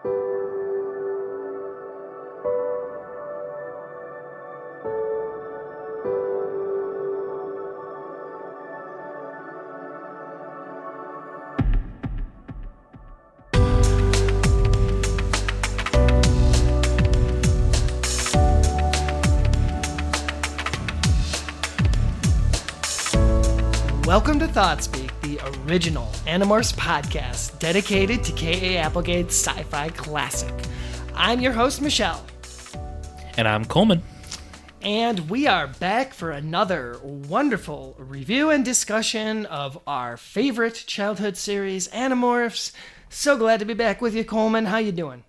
Welcome to Thoughtspeak, the original Animorphs Podcast dedicated to K.A. Applegate's sci-fi classic. I'm your host, Michelle. And I'm Coleman. And we are back for another wonderful review and discussion of our favorite childhood series, Animorphs. So glad to be back with you, Coleman. How you doing?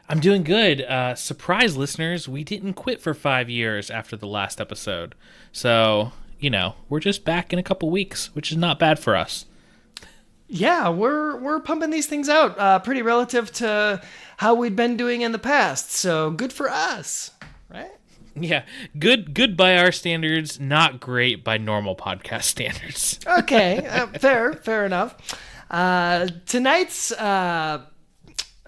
I'm doing good. Surprise, listeners, we didn't quit for 5 years after the last episode. So, we're just back in a couple weeks, which is not bad for us. Yeah, we're pumping these things out pretty relative to how we'd been doing in the past. So good for us, right? Yeah, good by our standards, not great by normal podcast standards. Okay, fair enough. Tonight's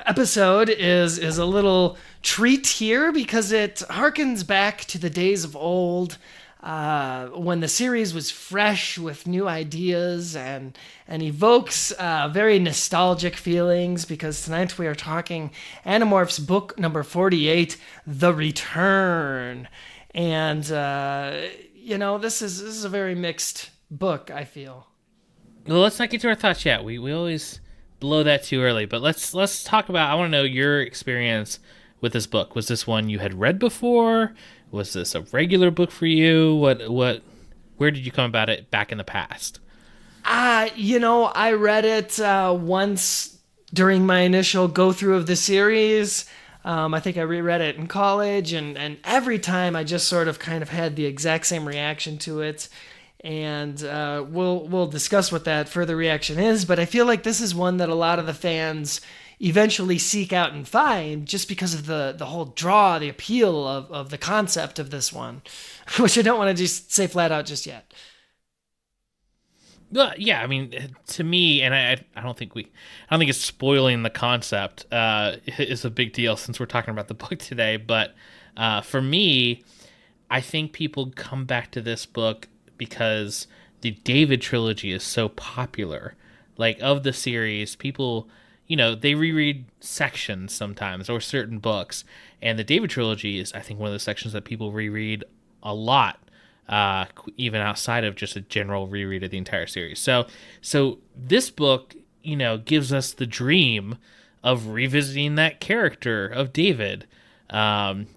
episode is a little treat here because it harkens back to the days of old, when the series was fresh with new ideas and evokes very nostalgic feelings, because tonight we are talking Animorphs book number 48, The Return. And, this is a very mixed book, I feel. Well, let's not get to our thoughts yet. We always blow that too early, but let's talk about, I want to know your experience with this book. Was this one you had read before? Was this a regular book for you? Where did you come about it back in the past? I read it once during my initial go-through of the series. I think I reread it in college, and every time I just sort of kind of had the exact same reaction to it. And we'll discuss what that further reaction is, but I feel like this is one that a lot of the fans eventually seek out and find just because of the whole draw, the appeal of the concept of this one, which I don't want to just say flat out just yet. Well, yeah, I mean, to me, and I don't think it's spoiling the concept is a big deal since we're talking about the book today. But for me, I think people come back to this book because the David trilogy is so popular. Like, of the series, people, they reread sections sometimes or certain books. And the David trilogy is, I think, one of the sections that people reread a lot, even outside of just a general reread of the entire series. So this book, gives us the dream of revisiting that character of David.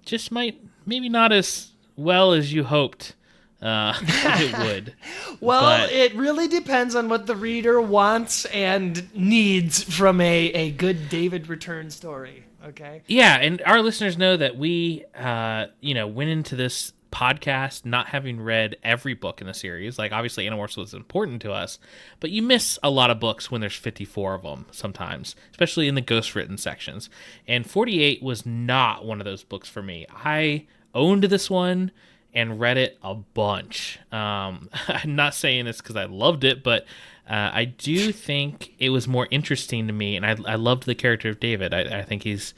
Just maybe not as well as you hoped it would. Well, it really depends on what the reader wants and needs from a good David return story. Okay. Yeah, and our listeners know that we, went into this podcast not having read every book in the series. Like, obviously, Animorphs was important to us, but you miss a lot of books when there's 54 of them sometimes, especially in the ghostwritten sections. And 48 was not one of those books for me. I owned this one and read it a bunch. I'm not saying this because I loved it, but I do think it was more interesting to me, and I loved the character of David. I think he's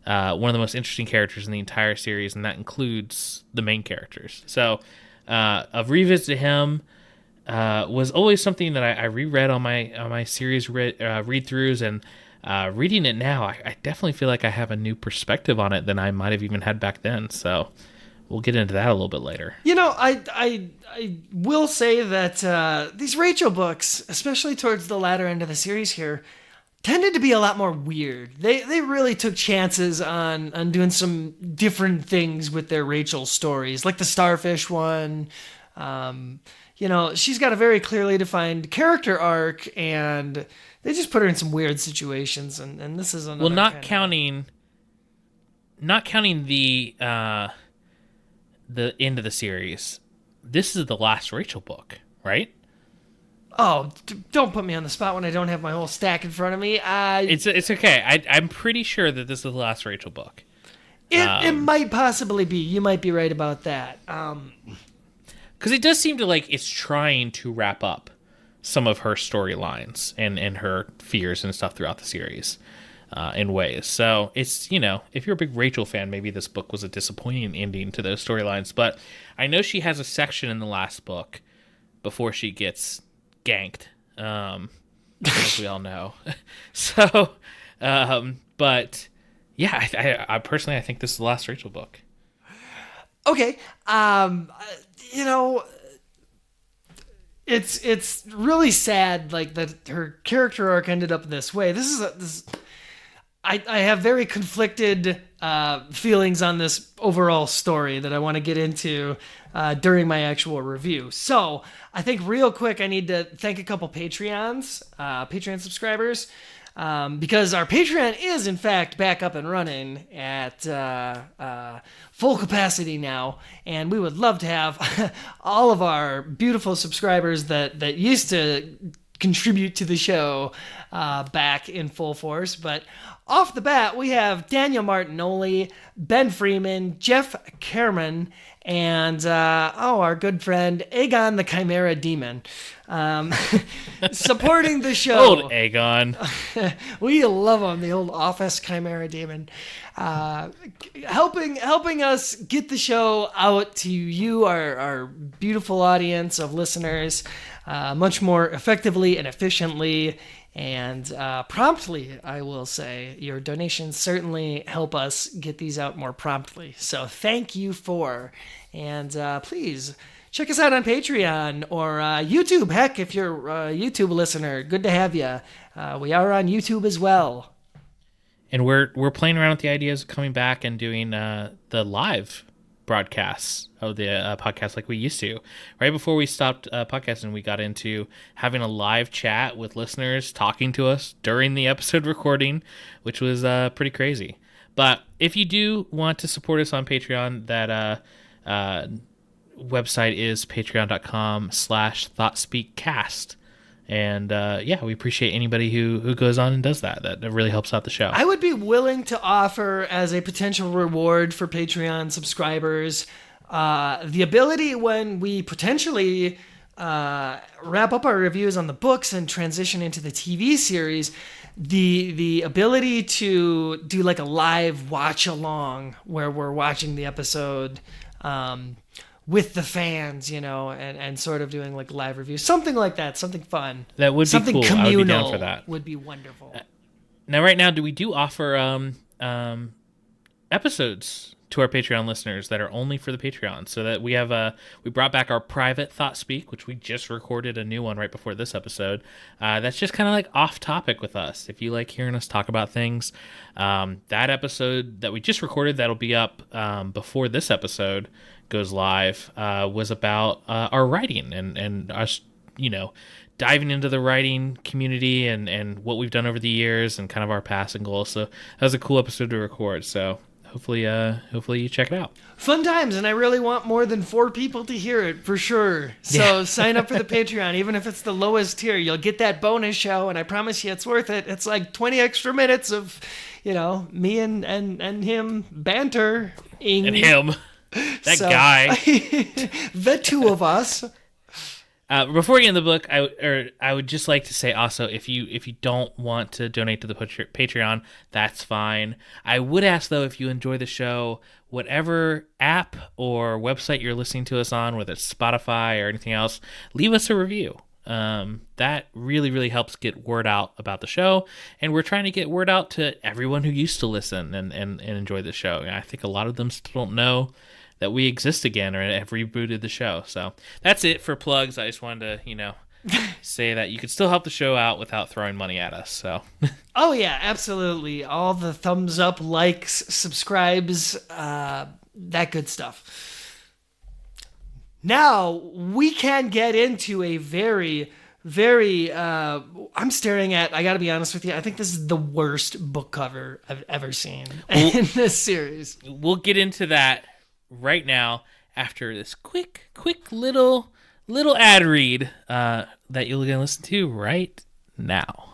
one of the most interesting characters in the entire series, and that includes the main characters. So a revisit to him was always something that I reread on my series read-throughs, and reading it now, I definitely feel like I have a new perspective on it than I might have even had back then. So we'll get into that a little bit later. I will say that these Rachel books, especially towards the latter end of the series here, tended to be a lot more weird. They really took chances on doing some different things with their Rachel stories, like the Starfish one. She's got a very clearly defined character arc, and they just put her in some weird situations. And this is another. Well, not counting the end of the series, this is the last Rachel book, right? Oh, don't put me on the spot when I don't have my whole stack in front of me. It's okay. I'm pretty sure that this is the last Rachel book. It might possibly be. You might be right about that. Because it does seem to it's trying to wrap up some of her storylines and her fears and stuff throughout the series. in ways. So it's, you know, if you're a big Rachel fan, maybe this book was a disappointing ending to those storylines. But I know she has a section in the last book before she gets ganked, as we all know. So, but yeah, I personally, I think this is the last Rachel book. Okay. You know, it's really sad, like, that her character arc ended up this way. I have very conflicted feelings on this overall story that I want to get into during my actual review. So I think real quick, I need to thank a couple Patreon subscribers, because our Patreon is in fact back up and running at full capacity now, and we would love to have all of our beautiful subscribers that used to contribute to the show back in full force. But off the bat, we have Daniel Martinoli, Ben Freeman, Jeff Kerman, and our good friend Aegon the Chimera Demon, supporting the show. Old Aegon. We love him, the old office Chimera Demon. Helping us get the show out to you, our beautiful audience of listeners, much more effectively and efficiently and promptly, I will say. Your donations certainly help us get these out more promptly. So thank you and please check us out on Patreon or YouTube. Heck, if you're a YouTube listener, good to have you. We are on YouTube as well. And we're playing around with the ideas of coming back and doing the live broadcasts of the podcast like we used to. Right before we stopped podcasting, we got into having a live chat with listeners talking to us during the episode recording, which was pretty crazy. But if you do want to support us on Patreon, that website is patreon.com/Thoughtspeakcast. And we appreciate anybody who goes on and does that. That really helps out the show. I would be willing to offer as a potential reward for Patreon subscribers the ability, when we potentially wrap up our reviews on the books and transition into the TV series, the ability to do like a live watch along where we're watching the episode with the fans, and sort of doing like live reviews, something like that, something fun. That would be something cool. Communal I would be down for that. Would be wonderful. Now, right now, we do offer episodes to our Patreon listeners that are only for the Patreon. So that we brought back our private Thought Speak, which we just recorded a new one right before this episode. That's just kind of like off topic with us. If you like hearing us talk about things, that episode that we just recorded, that'll be up before this episode goes live, was about our writing and us, diving into the writing community and what we've done over the years and kind of our past and goals. So that was a cool episode to record. So hopefully you check it out. Fun times, and I really want more than 4 people to hear it for sure. So sign up for the Patreon, even if it's the lowest tier. You'll get that bonus show, and I promise you it's worth it. It's like 20 extra minutes of, me and him banter. And him. That guy. The two of us. Before we get in the book, I would just like to say also, if you don't want to donate to the Patreon, that's fine. I would ask, though, if you enjoy the show, whatever app or website you're listening to us on, whether it's Spotify or anything else, leave us a review. That really, really helps get word out about the show, and we're trying to get word out to everyone who used to listen and enjoy the show. I think a lot of them still don't know that we exist again or have rebooted the show. So that's it for plugs. I just wanted to, say that you could still help the show out without throwing money at us. So. Oh yeah, absolutely. All the thumbs up, likes, subscribes, that good stuff. Now we can get into a very, very, I'm staring at, I gotta be honest with you, I think this is the worst book cover I've ever seen in this series. We'll get into that right now after this quick little ad read that you're going to listen to right now.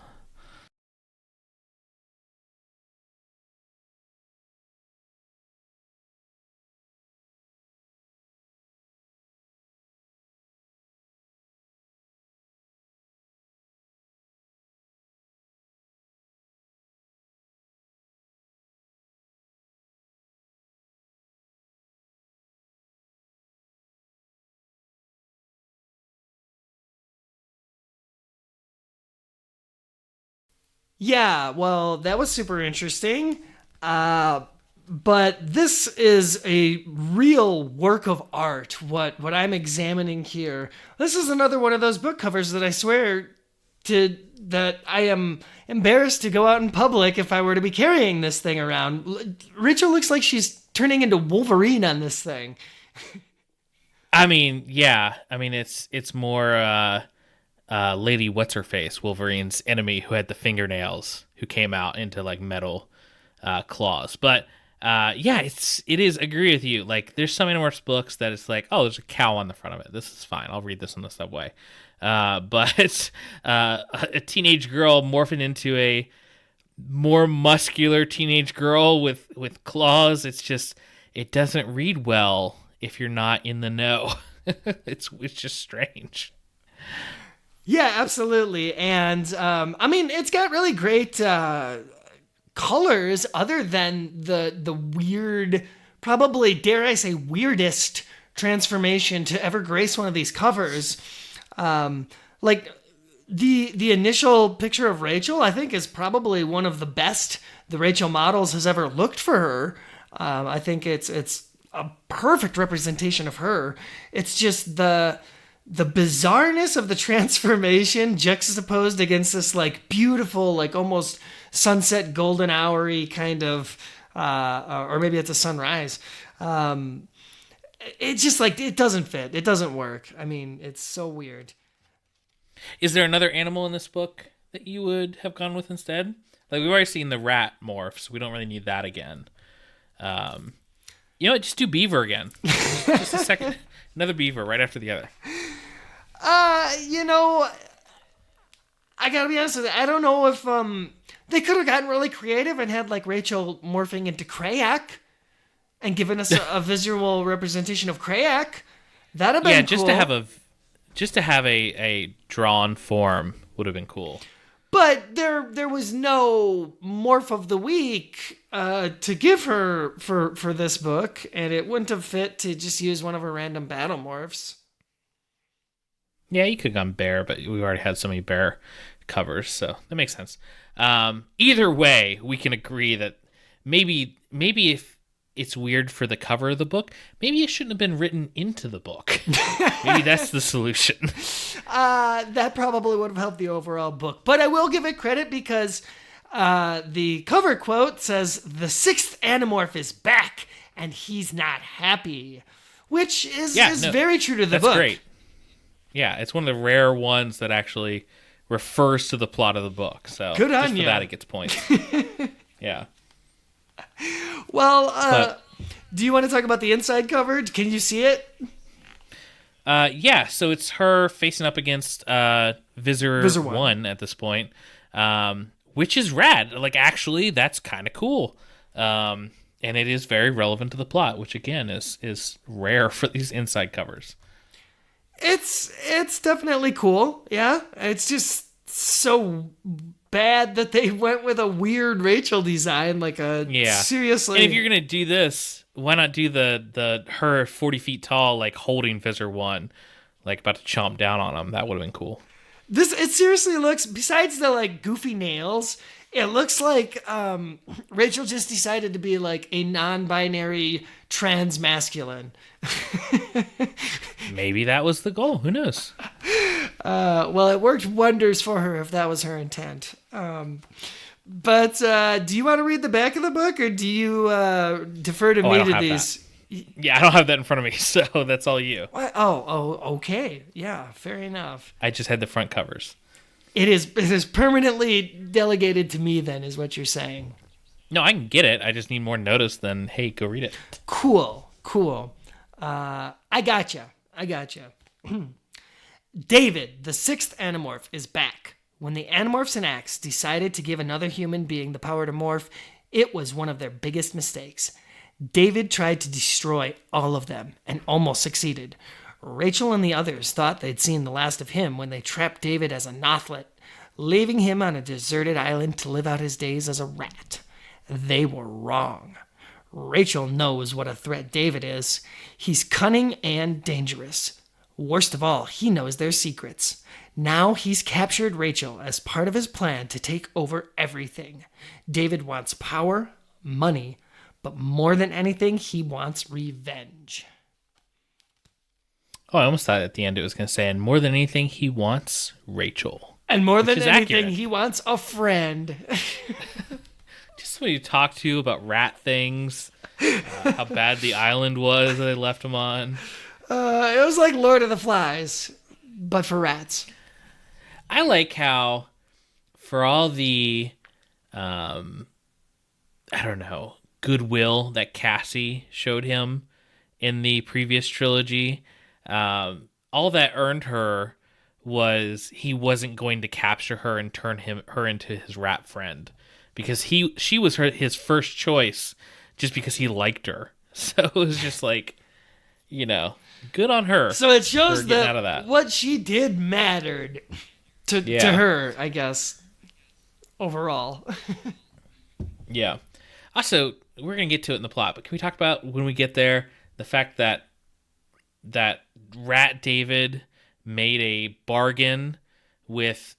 Yeah, well, that was super interesting. But this is a real work of art, what I'm examining here. This is another one of those book covers that I swear to that I am embarrassed to go out in public if I were to be carrying this thing around. Rachel looks like she's turning into Wolverine on this thing. I mean, yeah. I mean, it's more Lady What's Her Face, Wolverine's enemy, who had the fingernails, who came out into like metal claws. But yeah, it is. Agree with you. Like, there's some Animorphs books that it's like, oh, there's a cow on the front of it. This is fine. I'll read this on the subway. But a teenage girl morphing into a more muscular teenage girl with claws. It's just, it doesn't read well if you're not in the know. It's just strange. Yeah, absolutely. And I mean, it's got really great colors other than the weird, probably, dare I say, weirdest transformation to ever grace one of these covers. Like the initial picture of Rachel, I think, is probably one of the best the Rachel Models has ever looked for her. I think it's a perfect representation of her. It's just the bizarreness of the transformation juxtaposed against this like beautiful, like almost sunset golden hour-y kind of, or maybe it's a sunrise. It's just like, it doesn't fit. It doesn't work. I mean, it's so weird. Is there another animal in this book that you would have gone with instead? Like, we've already seen the rat morph, so we don't really need that again. You know what? Just do beaver again. Just a second. Another beaver right after the other. You know, I gotta be honest with you. I don't know if they could have gotten really creative and had like Rachel morphing into Krayak and given us a visual representation of Krayak. That'd have been cool. Just to have a drawn form would have been cool. But there was no morph of the week to give her for this book, and it wouldn't have fit to just use one of her random battle morphs. Yeah, you could have gone bear, but we already had so many bear covers, so that makes sense. Either way, we can agree that maybe if it's weird for the cover of the book, maybe it shouldn't have been written into the book. Maybe that's the solution. That probably would have helped the overall book. But I will give it credit because the cover quote says, "The sixth Animorph is back, and he's not happy," which is very true to the book. That's great. Yeah, it's one of the rare ones that actually refers to the plot of the book. So good on just for you. that, it gets points. Yeah. Well, do you want to talk about the inside cover? Can you see it? Yeah, so it's her facing up against Visor 1 at this point, which is rad. Like, actually, that's kind of cool. And it is very relevant to the plot, which, again, is rare for these inside covers. It's definitely cool, yeah. It's just so bad that they went with a weird Rachel design, seriously. And if you're gonna do this, why not do the her 40 feet tall, like holding Visor 1, like about to chomp down on him? That would have been cool. It seriously looks, besides the like goofy nails, it looks like Rachel just decided to be like a non-binary trans masculine. Maybe that was the goal. Who knows? Well, it worked wonders for her if that was her intent. But do you want to read the back of the book, or do you defer to me to these? Yeah, I don't have that in front of me, so that's all you. What? Oh, okay. Yeah, fair enough. I just had the front covers. It is permanently delegated to me, then, is what you're saying. No, I can get it. I just need more notice than, hey, go read it. Cool. I gotcha. David, the sixth Animorph, is back. When the Animorphs and Axe decided to give another human being the power to morph, it was one of their biggest mistakes. David tried to destroy all of them and almost succeeded. Rachel and the others thought they'd seen the last of him when they trapped David as a Nothlet, leaving him on a deserted island to live out his days as a rat. They were wrong. Rachel knows what a threat David is. He's cunning and dangerous. Worst of all, he knows their secrets. Now he's captured Rachel as part of his plan to take over everything. David wants power, money, but more than anything, he wants revenge. Oh, I almost thought at the end it was going to say, and more than anything, he wants Rachel. And more than anything, accurate. he wants a friend. Just somebody to talk to about rat things, how bad the island was that they left him on. It was like Lord of the Flies, but for rats. I like how, for all the, I don't know, goodwill that Cassie showed him in the previous trilogy, all that earned her was he wasn't going to capture her and turn her into his rat friend, because she was his first choice just because he liked her. So it was just like, good on her. So it shows that what she did mattered to her, I guess, overall. Yeah. Also, we're going to get to it in the plot, but can we talk about, when we get there, the fact that Rat David made a bargain with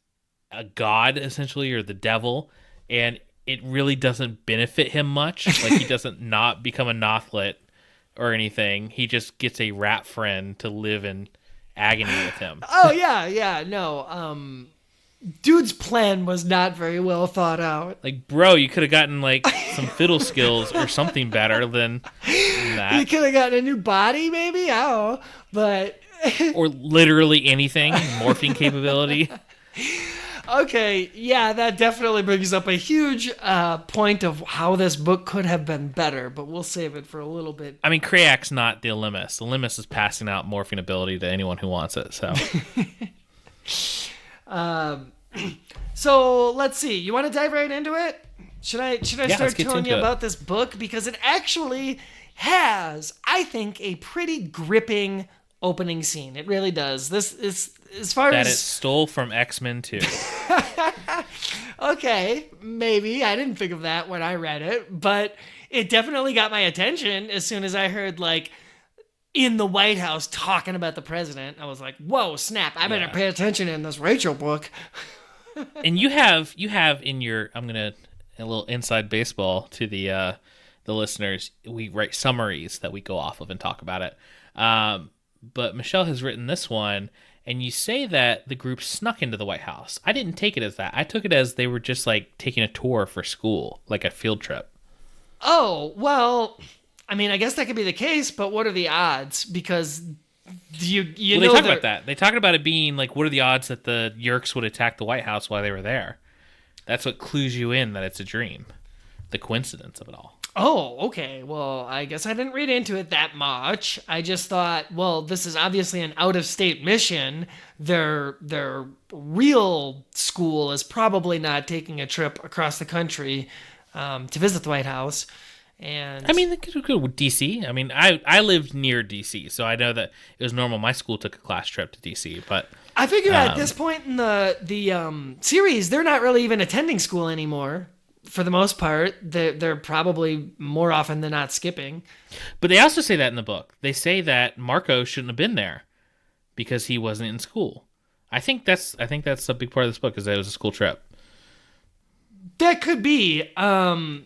a god, essentially, or the devil, and it really doesn't benefit him much. Like, he doesn't not become a Nothlit or anything. He just gets a rat friend to live in agony with him. Oh, yeah, no. Dude's plan was not very well thought out. Like, bro, you could have gotten, like, some fiddle skills or something better than that. You could have gotten a new body, maybe? I don't know. But... or literally anything. Morphing capability. Okay, yeah, that definitely brings up a huge point of how this book could have been better, but we'll save it for a little bit. I mean, Krayak's not the Limus. The Limus is passing out morphing ability to anyone who wants it, so... So let's see. You want to dive right into it? Should I start telling you about this book, because it actually has, I think, a pretty gripping opening scene. It really does. This is as far that as it stole from X-Men 2. Okay, maybe I didn't think of that when I read it, but it definitely got my attention as soon as I heard like in the White House talking about the president. I was like, "Whoa, snap! I better pay attention in this Rachel book." And you have in your, I'm gonna a little inside baseball to the listeners. We write summaries that we go off of and talk about it. But Michelle has written this one, and you say that the group snuck into the White House. I didn't take it as that. I took it as they were just like taking a tour for school, like a field trip. Oh, well, I mean, I guess that could be the case, but what are the odds? Because you know they talk about that. They talk about it being like, what are the odds that the Yerks would attack the White House while they were there? That's what clues you in that it's a dream. The coincidence of it all. Oh, okay. Well, I guess I didn't read into it that much. I just thought, well, this is obviously an out-of-state mission. Their real school is probably not taking a trip across the country to visit the White House. And I mean, they could go with DC. I mean, I lived near DC, so I know that it was normal. My school took a class trip to DC, but I figure at this point in the series, they're not really even attending school anymore. For the most part, they're probably more often than not skipping. But they also say that in the book. They say that Marco shouldn't have been there because he wasn't in school. I think that's a big part of this book, is that it was a school trip. That could be. And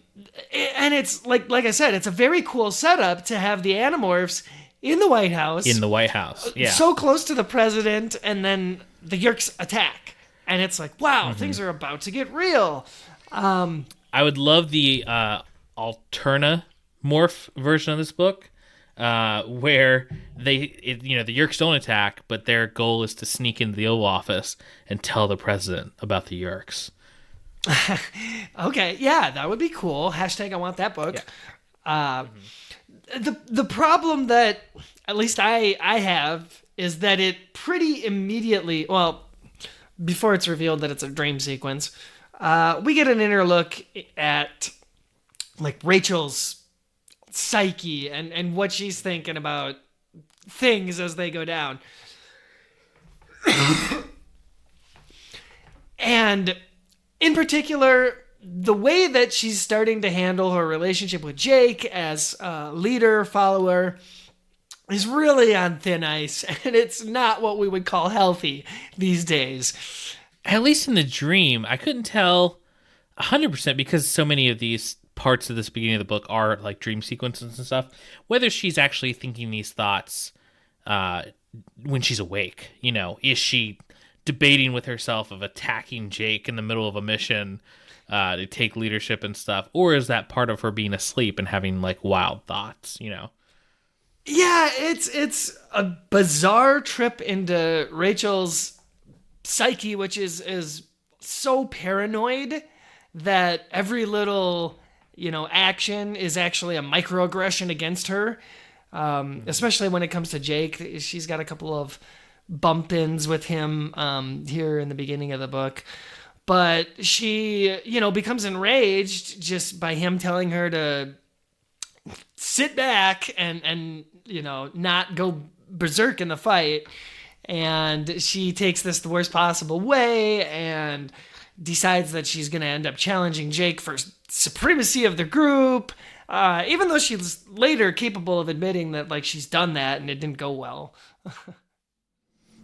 it's like I said, it's a very cool setup to have the Animorphs in the White House. In the White House, yeah. So close to the president, and then the Yerks attack. And it's like, wow, things are about to get real. I would love the Alternamorph version of this book, where the Yerks don't attack, but their goal is to sneak into the Oval Office and tell the president about the Yerks. Okay, yeah, that would be cool. Hashtag I want that book. Yeah. The problem that at least I have is that it pretty immediately, well, before it's revealed that it's a dream sequence, we get an inner look at like Rachel's psyche and what she's thinking about things as they go down. And in particular, the way that she's starting to handle her relationship with Jake as a leader, follower, is really on thin ice, and it's not what we would call healthy these days. At least in the dream, I couldn't tell 100% because so many of these parts of this beginning of the book are like dream sequences and stuff, whether she's actually thinking these thoughts when she's awake. You know, is she debating with herself of attacking Jake in the middle of a mission to take leadership and stuff, or is that part of her being asleep and having like wild thoughts, you know? Yeah, it's a bizarre trip into Rachel's psyche, which is so paranoid that every little, action is actually a microaggression against her. Especially when it comes to Jake. She's got a couple of bump-ins with him here in the beginning of the book. But she, becomes enraged just by him telling her to sit back and not go berserk in the fight. And she takes this the worst possible way and decides that she's going to end up challenging Jake for supremacy of the group, even though she's later capable of admitting that like she's done that and it didn't go well.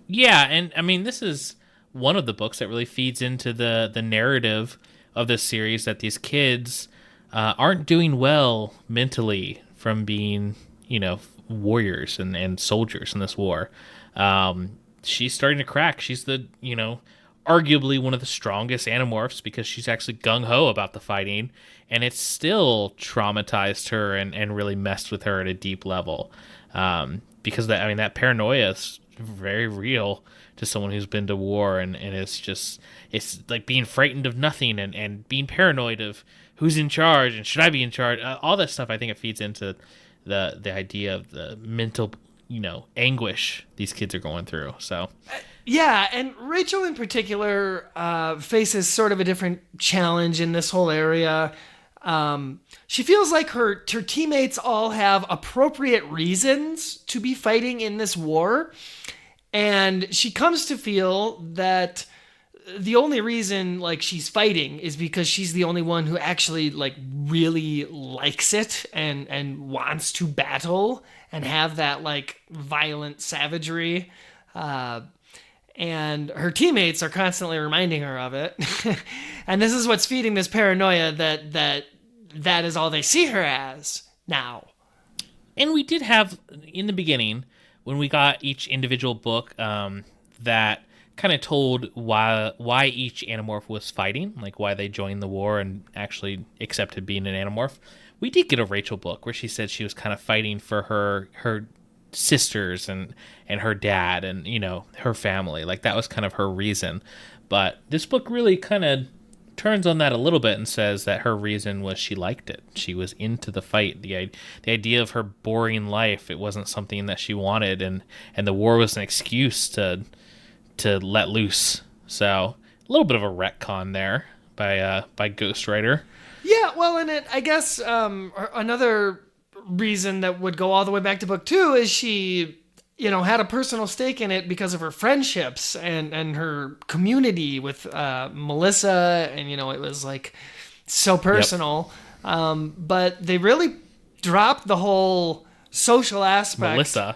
Yeah, and I mean, this is one of the books that really feeds into the narrative of this series, that these kids aren't doing well mentally from being, warriors and soldiers in this war. She's starting to crack. She's the, arguably one of the strongest Animorphs because she's actually gung-ho about the fighting, and it's still traumatized her and really messed with her at a deep level. Because that paranoia is very real to someone who's been to war, and it's like being frightened of nothing and being paranoid of who's in charge and should I be in charge. All that stuff, I think it feeds into the idea of the mental, anguish these kids are going through. So yeah, and Rachel in particular faces sort of a different challenge in this whole area. She feels like her teammates all have appropriate reasons to be fighting in this war, and she comes to feel that the only reason like she's fighting is because she's the only one who actually like really likes it and wants to battle and have that like violent savagery. And her teammates are constantly reminding her of it. And this is what's feeding this paranoia that is all they see her as now. And we did have, in the beginning, when we got each individual book that kind of told why each Animorph was fighting, like why they joined the war and actually accepted being an Animorph. We did get a Rachel book where she said she was kind of fighting for her sisters and her dad and her family. Like that was kind of her reason. But this book really kind of turns on that a little bit and says that her reason was she liked it. She was into the fight. The idea of her boring life, it wasn't something that she wanted, and the war was an excuse to let loose. So a little bit of a retcon there by Ghostwriter. Yeah, well, and I guess another reason that would go all the way back to book 2 is she, had a personal stake in it because of her friendships and her community with Melissa, and it was like so personal. Yep. But they really dropped the whole social aspect. Melissa.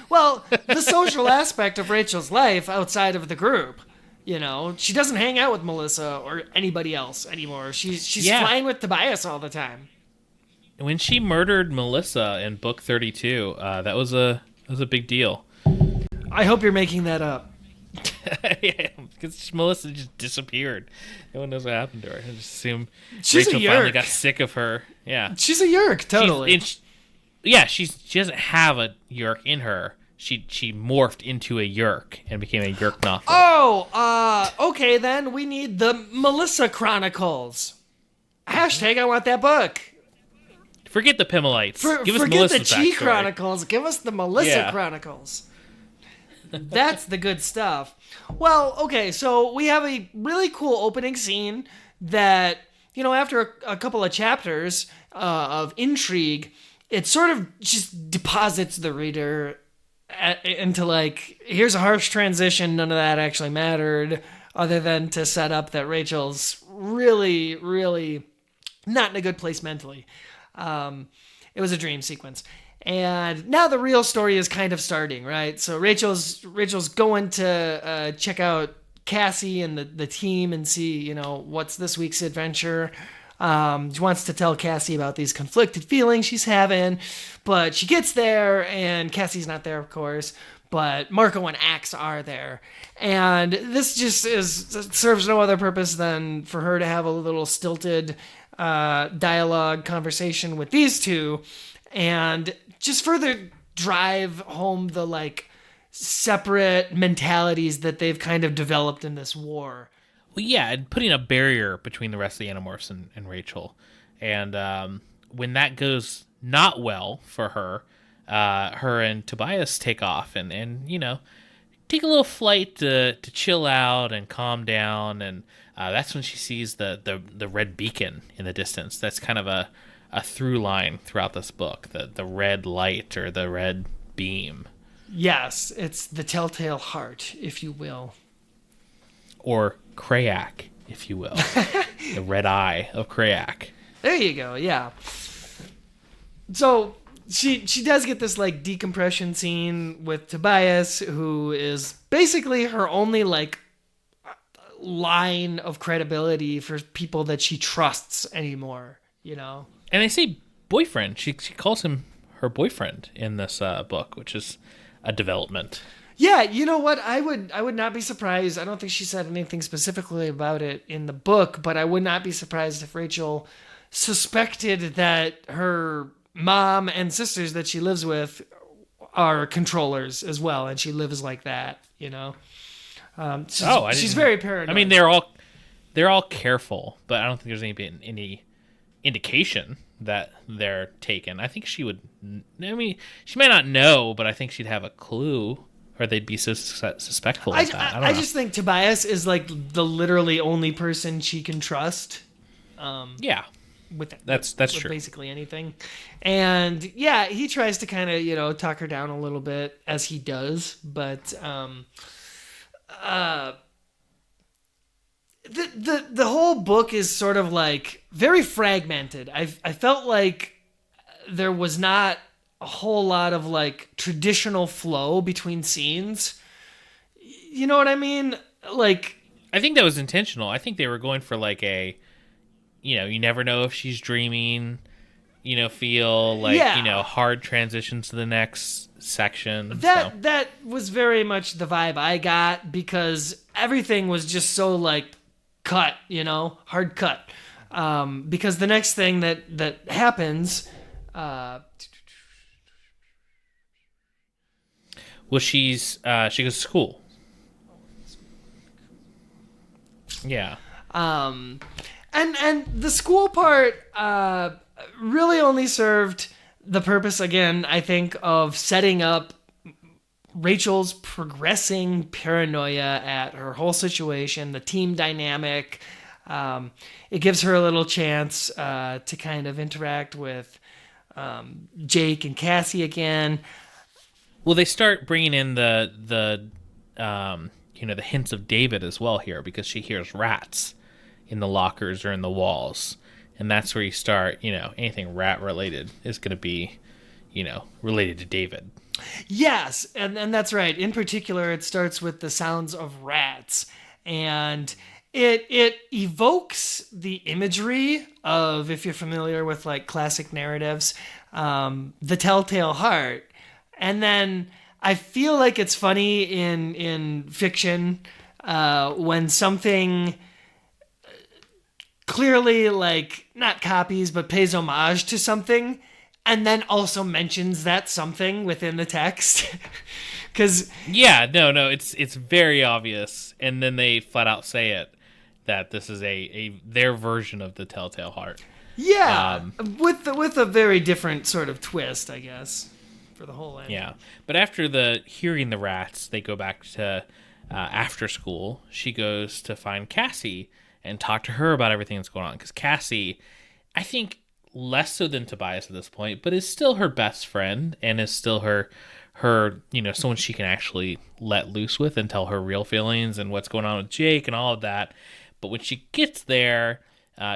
Well, the social aspect of Rachel's life outside of the group. She doesn't hang out with Melissa or anybody else anymore. She's flying with Tobias all the time. When she murdered Melissa in book 32, that was a big deal. I hope you're making that up. Yeah, because Melissa just disappeared. No one knows what happened to her. I just assume she's Rachel finally got sick of her. Yeah, she's a yerk, totally. She doesn't have a yerk in her. She morphed into a yerk and became a yerk novel. Oh, okay then. We need the Melissa Chronicles. # I want that book. Forget the Pimelites. Give us forget Melissa's the Chi Chronicles. Give us the Melissa Chronicles. That's the good stuff. Well, okay, so we have a really cool opening scene that, after a couple of chapters of intrigue, it sort of just deposits the reader into like, here's a harsh transition. None of that actually mattered other than to set up that Rachel's really, really not in a good place mentally. It was a dream sequence. And now the real story is kind of starting, right? So Rachel's going to check out Cassie and the team and see, what's this week's adventure. She wants to tell Cassie about these conflicted feelings she's having, but she gets there and Cassie's not there, of course, but Marco and Axe are there. And this just serves no other purpose than for her to have a little stilted dialogue conversation with these two and just further drive home the separate mentalities that they've kind of developed in this war. Well, yeah, and putting a barrier between the rest of the Animorphs and Rachel. And when that goes not well for her, her and Tobias take off and take a little flight to chill out and calm down. And that's when she sees the red beacon in the distance. That's kind of a through line throughout this book, the red light or the red beam. Yes, it's the telltale heart, if you will. Or Krayak, if you will. The red eye of Krayak. There you go, yeah. So she does get this decompression scene with Tobias, who is basically her only line of credibility for people that she trusts anymore, And they say boyfriend. She calls him her boyfriend in this book, which is a development. Yeah, you know what? I would not be surprised. I don't think she said anything specifically about it in the book, but I would not be surprised if Rachel suspected that her mom and sisters that she lives with are controllers as well, and she lives like that, she's very paranoid. I mean, they're all careful, but I don't think there's any indication that they're taken. I think she would. I mean, she might not know, but I think she'd have a clue. Or they'd be so suspectful of that. I just think Tobias is the literally only person she can trust. Yeah, that's true. Basically anything, and yeah, he tries to kind of talk her down a little bit as he does, but the whole book is sort of very fragmented. I felt like there was not a whole lot of traditional flow between scenes. You know what I mean? I think that was intentional. I think they were going for you never know if she's dreaming, feel hard transitions to the next section. That was very much the vibe I got, because everything was just so cut, hard cut. Because the next thing that happens, well, she goes to school. Yeah. And the school part really only served the purpose, again, I think, of setting up Rachel's progressing paranoia at her whole situation, the team dynamic. It gives her a little chance to kind of interact with Jake and Cassie again. Well, they start bringing in the hints of David as well here, because she hears rats in the lockers or in the walls, and that's where you start. Anything rat related is going to be, related to David. Yes, and that's right. In particular, it starts with the sounds of rats, and it evokes the imagery of, if you're familiar with classic narratives, the telltale heart. And then I feel like it's funny in fiction when something clearly not copies but pays homage to something, and then also mentions that something within the text. Because it's very obvious, and then they flat out say it, that this is their version of the telltale heart. Yeah, with a very different sort of twist, I guess, for the whole ending. Yeah, but after hearing the rats, they go back to after school. She goes to find Cassie and talk to her about everything that's going on, because Cassie, I think, less so than Tobias at this point, but is still her best friend and is still her someone she can actually let loose with and tell her real feelings and what's going on with Jake and all of that. But when she gets there,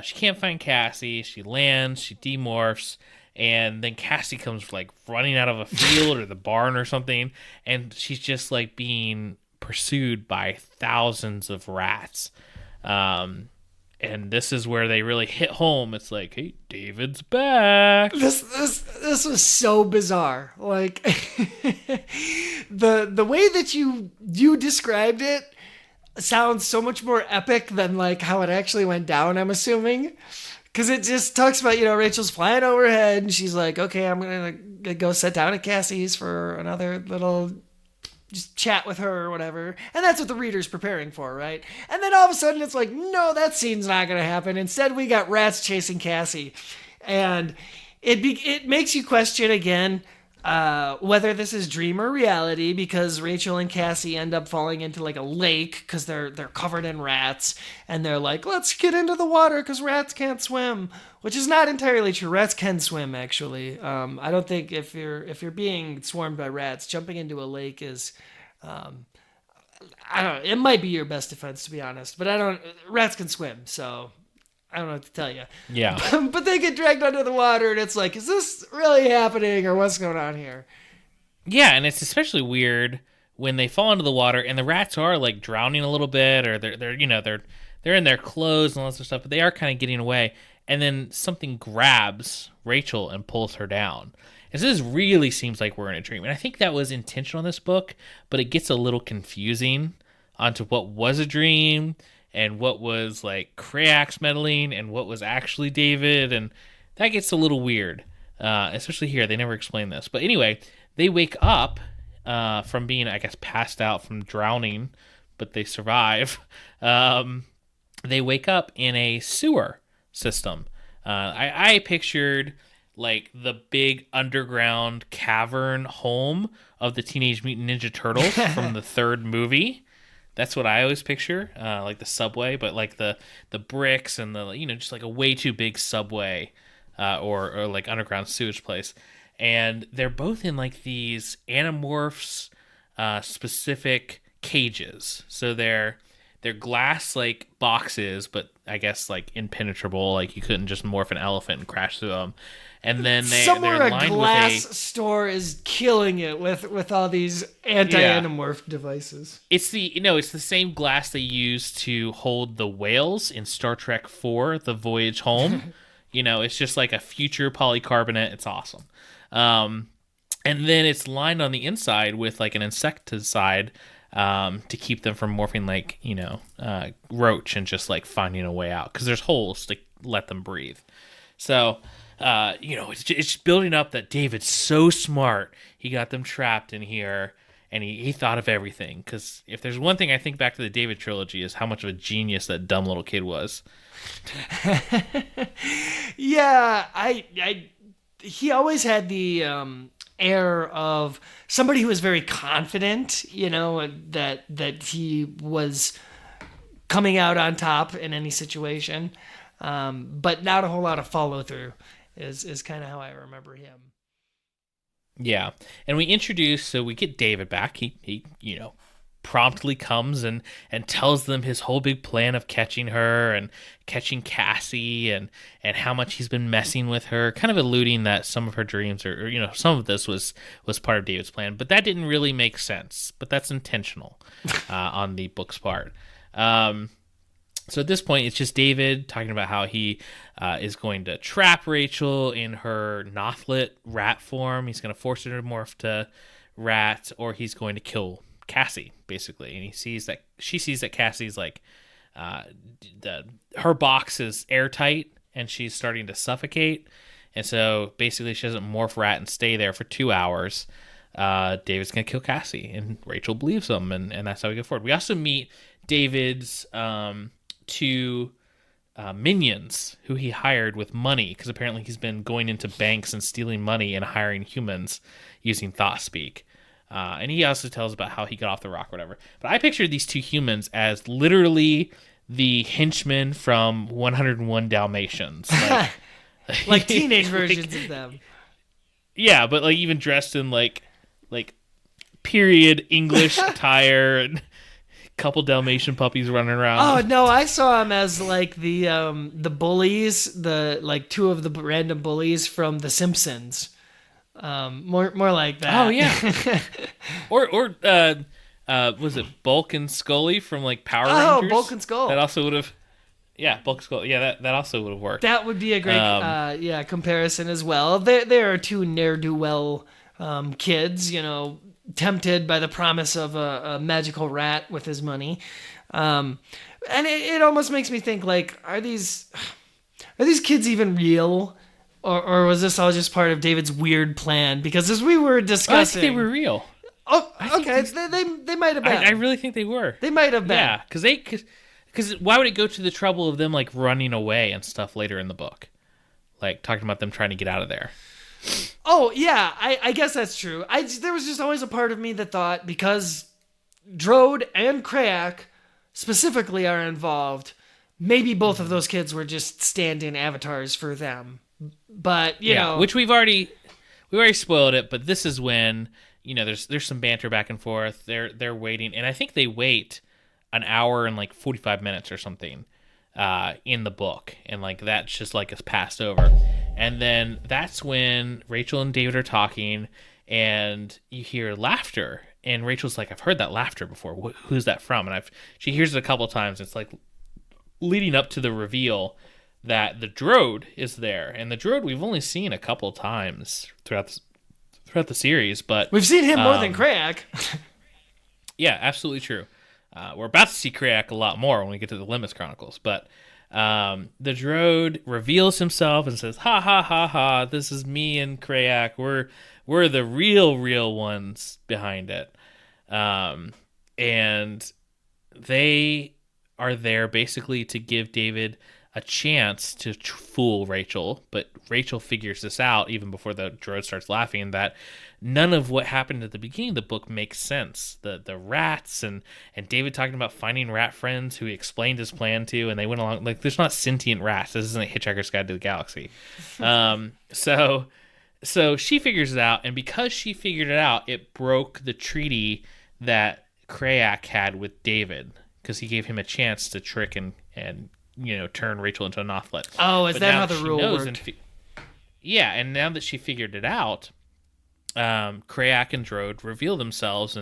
she can't find Cassie. She lands, she demorphs, And then Cassie comes like running out of a field or the barn or something, and she's just like being pursued by thousands of rats. And this is where they really hit home. It's like, hey, David's back. This was so bizarre. Like the way that you described it sounds so much more epic than like how it actually went down, I'm assuming. Because it just talks about, Rachel's flying overhead and she's like, okay, I'm going to go sit down at Cassie's for another little just chat with her or whatever. And that's what the reader's preparing for, right? And then all of a sudden it's like, no, that scene's not going to happen. Instead, we got rats chasing Cassie. And it makes you question again whether this is dream or reality, because Rachel and Cassie end up falling into like a lake because they're covered in rats, and they're like, let's get into the water because rats can't swim, which is not entirely true. Rats can swim, actually. I don't think if you're being swarmed by rats, jumping into a lake is I don't know, it might be your best defense, to be honest, but rats can swim, so I don't know what to tell you. Yeah. But they get dragged under the water, and it's like, is this really happening, or what's going on here? Yeah, and it's especially weird when they fall into the water, and the rats are like drowning a little bit, or they're in their clothes and all this stuff, but they are kind of getting away, and then something grabs Rachel and pulls her down. And so this really seems like we're in a dream, and I think that was intentional in this book, but it gets a little confusing onto what was a dream and what was like Krax meddling and what was actually David, and that gets a little weird, especially here. They never explain this. But anyway, they wake up from being, I guess, passed out from drowning, but they survive. They wake up in a sewer system. I pictured like the big underground cavern home of the Teenage Mutant Ninja Turtles from the third movie. That's what I always picture, like the subway, but like the bricks and the, just like a way too big subway or like underground sewage place. And they're both in like these Animorphs specific cages. So they're glass like boxes, but I guess like impenetrable. Like you couldn't just morph an elephant and crash through them. And then they're lined a glass store is killing it with all these anti-Animorph devices. It's the same glass they use to hold the whales in Star Trek IV, The Voyage Home. It's just like a future polycarbonate. It's awesome. And then it's lined on the inside with like an insecticide to keep them from morphing like, roach and just like finding a way out, because there's holes to let them breathe. So, it's building up that David's so smart. He got them trapped in here, and he thought of everything. Because if there's one thing I think back to the David trilogy is how much of a genius that dumb little kid was. Yeah, he always had the air of somebody who was very confident, that he was coming out on top in any situation, but not a whole lot of follow through is kind of how I remember him. Yeah, and we get David back. He promptly comes and tells them his whole big plan of catching her and catching Cassie and how much he's been messing with her, kind of alluding that some of her dreams or some of this was part of David's plan, but that didn't really make sense. But that's intentional on the book's part. So at this point, it's just David talking about how he is going to trap Rachel in her Nothlit rat form. He's going to force her to morph to rat, or he's going to kill Cassie, basically. And she sees that Cassie's like her box is airtight and she's starting to suffocate, and so basically she doesn't morph rat and stay there for 2 hours. David's gonna kill Cassie, and Rachel believes him, and that's how we go forward. We also meet David's two minions who he hired with money, because apparently he's been going into banks and stealing money and hiring humans using Thoughtspeak. And he also tells about how he got off the rock or whatever. But I pictured these two humans as literally the henchmen from 101 Dalmatians. Like teenage versions of them. Yeah, but like even dressed in like period English attire and couple Dalmatian puppies running around. Oh no, I saw him as like the bullies, the like two of the random bullies from The Simpsons. More like that. Oh yeah. or was it Bulk and Scully from like Power Rangers? Oh, Bulk and Skull. That also would have. Yeah, Bulk and Skull. Yeah, that also would have worked. That would be a great comparison as well. There are two ne'er-do-well kids, tempted by the promise of a magical rat with his money. And it almost makes me think, like, are these kids even real? Or was this all just part of David's weird plan? Because as we were discussing... I think they were real. Oh, okay. They might have been. I really think they were. They might have been. Yeah, because why would it go to the trouble of them, like, running away and stuff later in the book? Like, talking about them trying to get out of there. Oh, yeah. I guess that's true. There was just always a part of me that thought, because Drode and Crayak specifically are involved, maybe both of those kids were just stand-in avatars for them. But, you know... Which we already spoiled it, but this is when, there's some banter back and forth. They're waiting, and I think they wait an hour and, like, 45 minutes or something in the book, and, like, that's just, like, is passed over. And then that's when Rachel and David are talking, and you hear laughter, and Rachel's like, I've heard that laughter before. Who's that from? And she hears it a couple times. It's, like, leading up to the reveal that the Drode is there, and the Drode we've only seen a couple times throughout the series, but we've seen him more than Crayak. Yeah, absolutely true. We're about to see Crayak a lot more when we get to the Limits Chronicles, but the Drode reveals himself and says, "Ha ha ha ha! This is me and Crayak. We're the real ones behind it," and they are there basically to give David a chance to fool Rachel, but Rachel figures this out even before the Drode starts laughing, that none of what happened at the beginning of the book makes sense. The rats and David talking about finding rat friends who he explained his plan to, and they went along, like, there's not sentient rats. This isn't a Hitchhiker's Guide to the Galaxy. So she figures it out, and because she figured it out, it broke the treaty that Crayak had with David, because he gave him a chance to trick and turn Rachel into a Nothlet. Oh, is that how the rule worked? And now that she figured it out, Crayak and Drode reveal themselves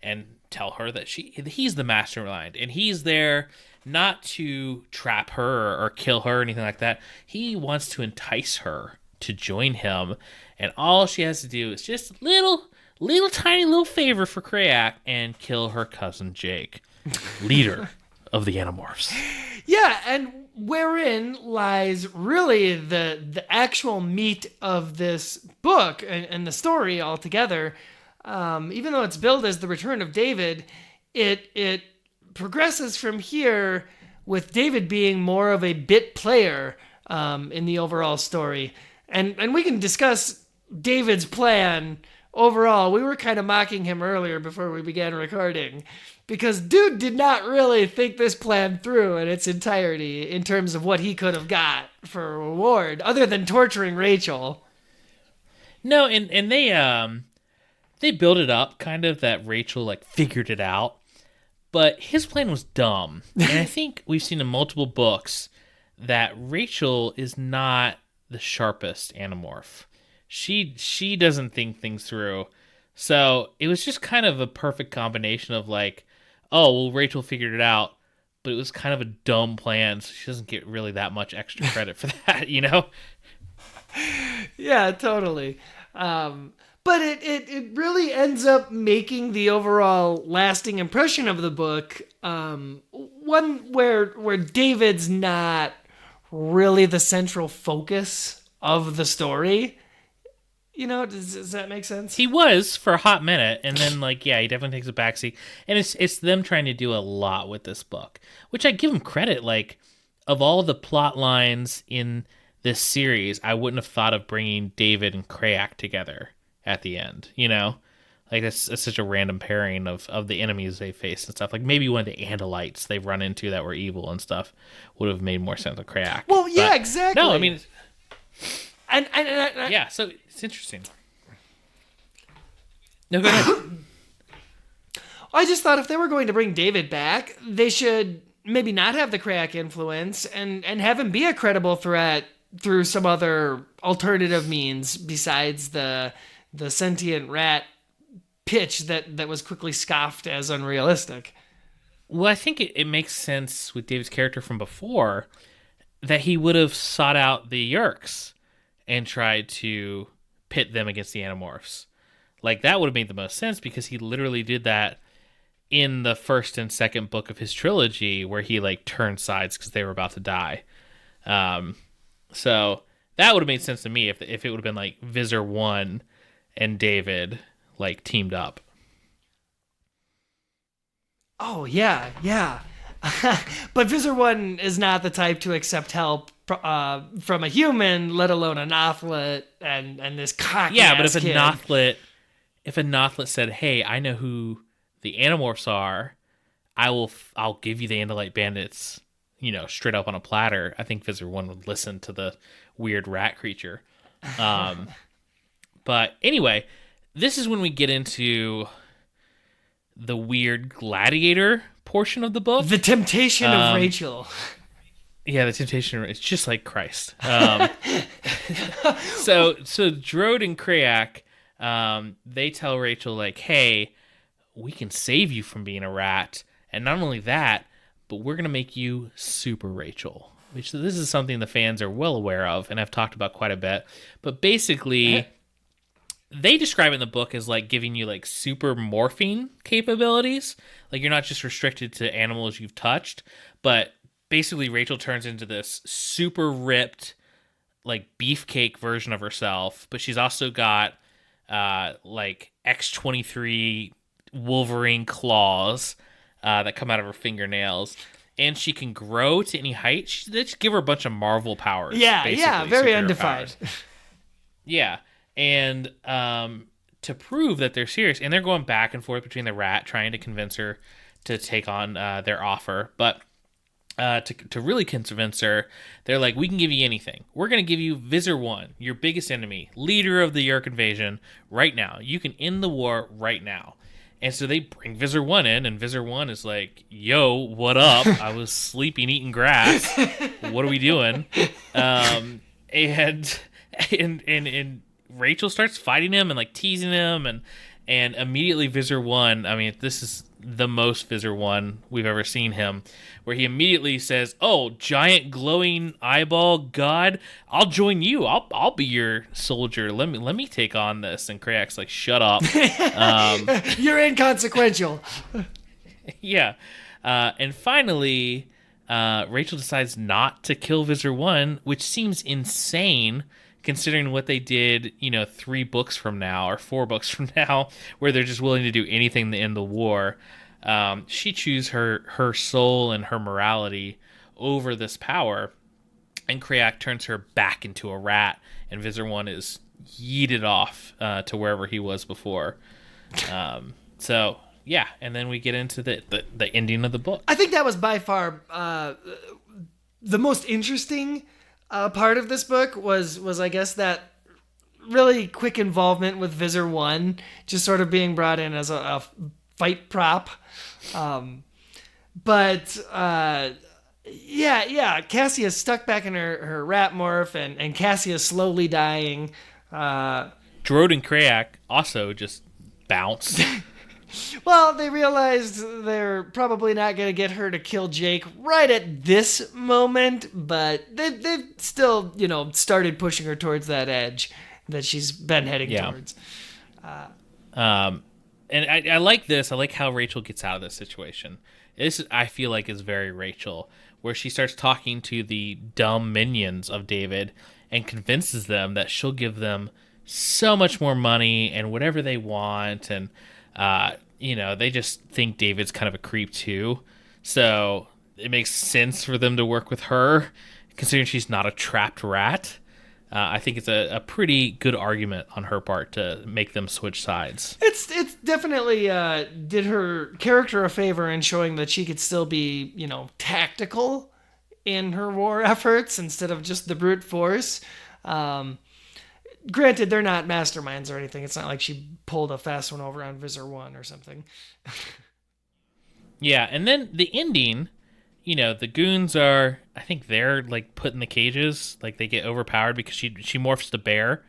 and tell her that he's the mastermind, and he's there not to trap her or kill her or anything like that. He wants to entice her to join him, and all she has to do is just little tiny little favor for Crayak and kill her cousin Jake, leader of the Animorphs. Yeah, and wherein lies really the actual meat of this book and the story altogether. Even though it's billed as the return of David, it progresses from here with David being more of a bit player in the overall story. And we can discuss David's plan overall. We were kind of mocking him earlier before we began recording, because dude did not really think this plan through in its entirety in terms of what he could have got for a reward, other than torturing Rachel. No, and they build it up kind of that Rachel, like, figured it out, but his plan was dumb. And I think we've seen in multiple books that Rachel is not the sharpest Animorph. She doesn't think things through. So it was just kind of a perfect combination of, like, oh, well, Rachel figured it out, but it was kind of a dumb plan, so she doesn't get really that much extra credit for that, Yeah, totally. But it really ends up making the overall lasting impression of the book one where David's not really the central focus of the story. Does that make sense? He was for a hot minute, and then, like, yeah, he definitely takes a backseat. And it's them trying to do a lot with this book, which I give them credit. Like, of all the plot lines in this series, I wouldn't have thought of bringing David and Crayak together at the end, Like, that's such a random pairing of the enemies they face and stuff. Like, maybe one of the Andalites they run into that were evil and stuff would have made more sense with Crayak. Well, yeah, but, exactly. No, I mean... And yeah, so it's interesting. No, go ahead. I just thought if they were going to bring David back, they should maybe not have the crack influence and have him be a credible threat through some other alternative means besides the sentient rat pitch that was quickly scoffed as unrealistic. Well, I think it makes sense with David's character from before that he would have sought out the Yeerks and tried to pit them against the Animorphs. Like, that would have made the most sense because he literally did that in the first and second book of his trilogy where he, like, turned sides because they were about to die. So that would have made sense to me if it would have been, like, Visser 1 and David, like, teamed up. Oh, yeah. But Visser 1 is not the type to accept help from a human, let alone a Nothlet and this cocky Yeah, but if kid. a Nothlet said, "Hey, I know who the Animorphs are, I'll give you the Andalite Bandits, straight up on a platter," I think Visser 1 would listen to the weird rat creature. But anyway, this is when we get into the weird gladiator portion of the book. The temptation of Rachel. Yeah, the temptation. It's just like Christ. So Drode and Krayak, they tell Rachel, like, hey, we can save you from being a rat. And not only that, but we're going to make you Super Rachel. Which this is something the fans are well aware of and have talked about quite a bit. But basically, they describe it in the book as like giving you like super morphine capabilities. Like you're not just restricted to animals you've touched, but basically Rachel turns into this super ripped, like beefcake version of herself. But she's also got like X-23 Wolverine claws that come out of her fingernails. And she can grow to any height. They just give her a bunch of Marvel powers. Yeah, very undefined. Yeah. And to prove that they're serious, and they're going back and forth between the rat trying to convince her to take on their offer, but to really convince her, they're like, we can give you anything. We're going to give you Visser 1, your biggest enemy, leader of the Yeerk invasion, right now. You can end the war right now. And so they bring Visser 1 in, and Visser 1 is like, yo, what up? I was sleeping, eating grass. What are we doing? And Rachel starts fighting him and like teasing him, and immediately Visser 1, I mean, this is the most Visser 1 we've ever seen him, where he immediately says, oh, giant glowing eyeball god, I'll join you. I'll be your soldier. Let me take on this. And Krayak's like, shut up. You're inconsequential. Yeah. And finally, Rachel decides not to kill Visser 1, which seems insane considering what they did, 3 books from now or 4 books from now, where they're just willing to do anything to end the war. She chooses her soul and her morality over this power, and Krayak turns her back into a rat, and Visser 1 is yeeted off to wherever he was before. So, yeah, and then we get into the ending of the book. I think that was by far the most interesting part of this book was I guess that really quick involvement with Visser 1, just sort of being brought in as a fight prop. But Cassia's stuck back in her rat morph, and Cassia's slowly dying. Drode and Krayak also just bounce. Well, they realized they're probably not going to get her to kill Jake right at this moment, but they've still, started pushing her towards that edge that she's been heading towards. And I like this. I like how Rachel gets out of this situation. This, I feel like, is very Rachel, where she starts talking to the dumb minions of David and convinces them that she'll give them so much more money and whatever they want, and they just think David's kind of a creep too. So it makes sense for them to work with her, considering she's not a trapped rat. I think it's a pretty good argument on her part to make them switch sides. It's definitely did her character a favor in showing that she could still be, tactical in her war efforts instead of just the brute force. Granted, they're not masterminds or anything. It's not like she pulled a fast one over on Visser 1 or something. Yeah, and then the ending, the goons are, I think they're like put in the cages, like they get overpowered because she morphs the bear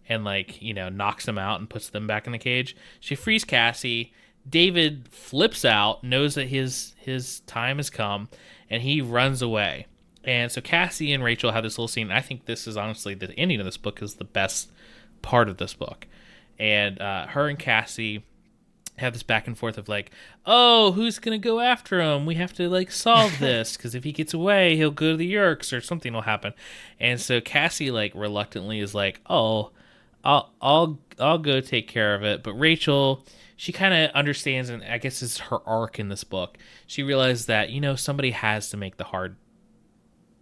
and like, knocks them out and puts them back in the cage. She frees Cassie. David flips out, knows that his time has come, and he runs away. And so Cassie and Rachel have this little scene. I think this is honestly the ending of this book is the best part of this book. And her and Cassie have this back and forth of like, oh, who's gonna go after him? We have to like solve this because if he gets away, he'll go to the Yerks or something will happen. And so Cassie like reluctantly is like, oh, I'll go take care of it. But Rachel, she kind of understands, and I guess it's her arc in this book. She realizes that somebody has to make the hard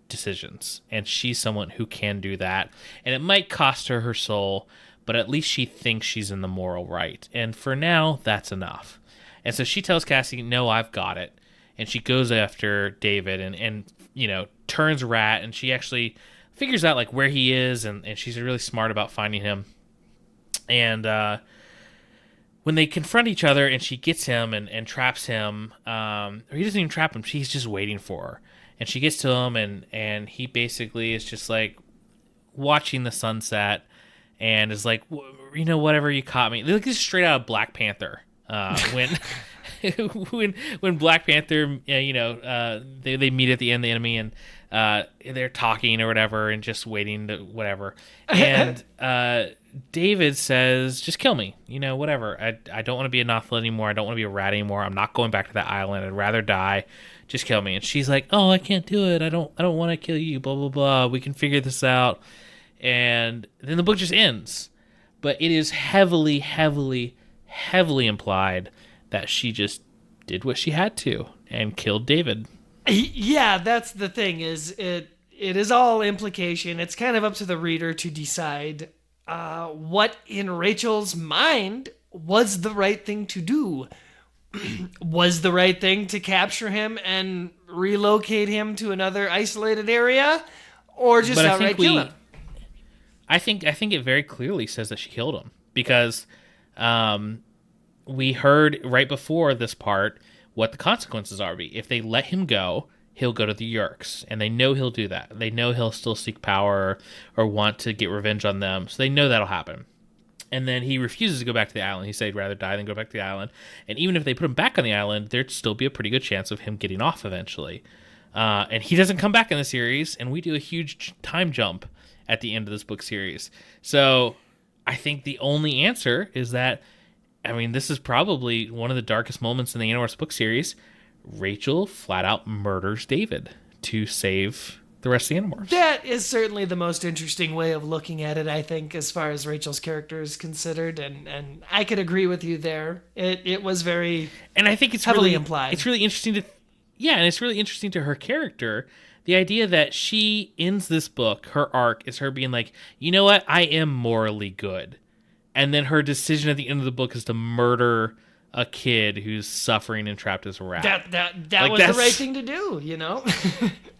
decisions, and she's someone who can do that. And it might cost her soul, but at least she thinks she's in the moral right. And for now, that's enough. And so she tells Cassie, no, I've got it. And she goes after David and turns rat. And she actually figures out like where he is. And she's really smart about finding him. And when they confront each other and she gets him and traps him, or he doesn't even trap him. She's just waiting for her. And she gets to him and he basically is just like watching the sunset. And is like, whatever, you caught me. Like, this is straight out of Black Panther. When Black Panther, they meet at the end of the enemy and they're talking or whatever and just waiting to whatever. And David says, just kill me, whatever. I don't want to be a Nothla anymore. I don't want to be a rat anymore. I'm not going back to that island. I'd rather die. Just kill me. And she's like, oh, I can't do it. I don't want to kill you. Blah, blah, blah. We can figure this out. And then the book just ends. But it is heavily, heavily, heavily implied that she just did what she had to and killed David. Yeah, that's the thing, is it is all implication. It's kind of up to the reader to decide what in Rachel's mind was the right thing to do. Was the right thing to capture him and relocate him to another isolated area? Or just outright kill him? I think it very clearly says that she killed him because we heard right before this part what the consequences are. If they let him go, he'll go to the Yerks, and they know he'll do that. They know he'll still seek power or want to get revenge on them, so they know that'll happen. And then he refuses to go back to the island. He said he'd rather die than go back to the island. And even if they put him back on the island, there'd still be a pretty good chance of him getting off eventually. And he doesn't come back in the series, and we do a huge time jump at the end of this book series. So I think the only answer is that, this is probably one of the darkest moments in the Animorphs book series. Rachel flat out murders David to save the rest of the Animorphs. That is certainly the most interesting way of looking at it, I think, as far as Rachel's character is considered. And I could agree with you there. It was very and I think it's heavily really implied. It's really interesting to and it's really interesting to her character. The idea that she ends this book, her arc, is her being like, you know what? I am morally good. And then her decision at the end of the book is to murder a kid who's suffering and trapped as a rat. That was the right thing to do,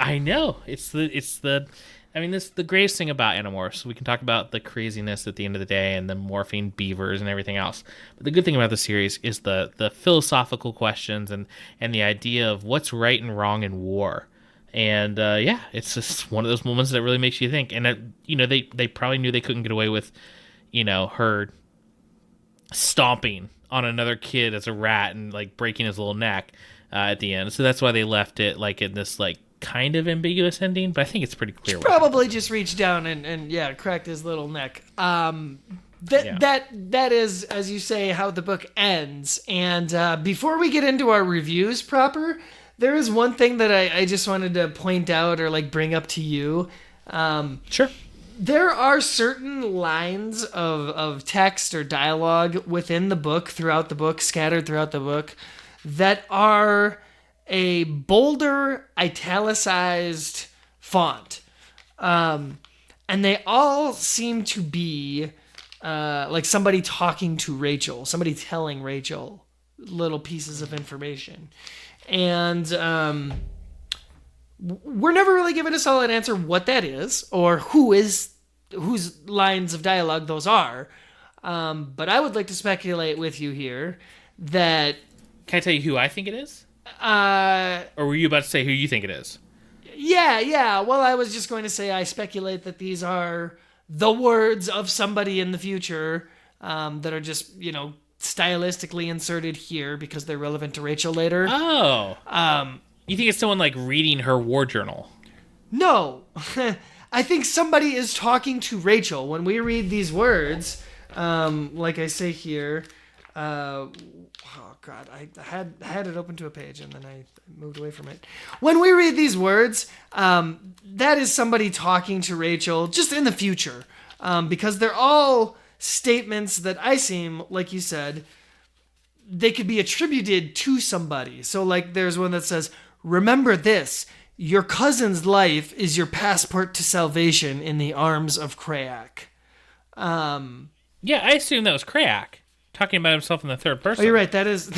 I know. It's the greatest thing about Animorphs. We can talk about the craziness at the end of the day and the morphing beavers and everything else. But the good thing about the series is the philosophical questions and the idea of what's right and wrong in war. And it's just one of those moments that really makes you think. And they probably knew they couldn't get away with, her stomping on another kid as a rat and like breaking his little neck at the end. So that's why they left it like in this like kind of ambiguous ending. But I think it's pretty clear. Probably just reached down and cracked his little neck. That is, as you say, how the book ends. And before we get into our reviews proper, there is one thing that I just wanted to point out or like bring up to you. Sure. There are certain lines of text or dialogue within the book, throughout the book, scattered throughout the book, that are a bolder, italicized font. And they all seem to be like somebody talking to Rachel, somebody telling Rachel little pieces of information. And we're never really given a solid answer what that is or whose lines of dialogue those are. But I would like to speculate with you here that... Can I tell you who I think it is? Or were you about to say who you think it is? Yeah. Well, I was just going to say I speculate that these are the words of somebody in the future that are just, stylistically inserted here because they're relevant to Rachel later. Oh. You think it's someone like reading her war journal? No. I think somebody is talking to Rachel. When we read these words, like I say here, oh God, I had it open to a page and then I moved away from it. When we read these words, that is somebody talking to Rachel just in the future, because they're all statements that I seem, like you said, they could be attributed to somebody. So like there's one that says, remember this, your cousin's life is your passport to salvation in the arms of Crayak. Yeah, I assume that was Crayak talking about himself in the third person. Oh, you're right. That is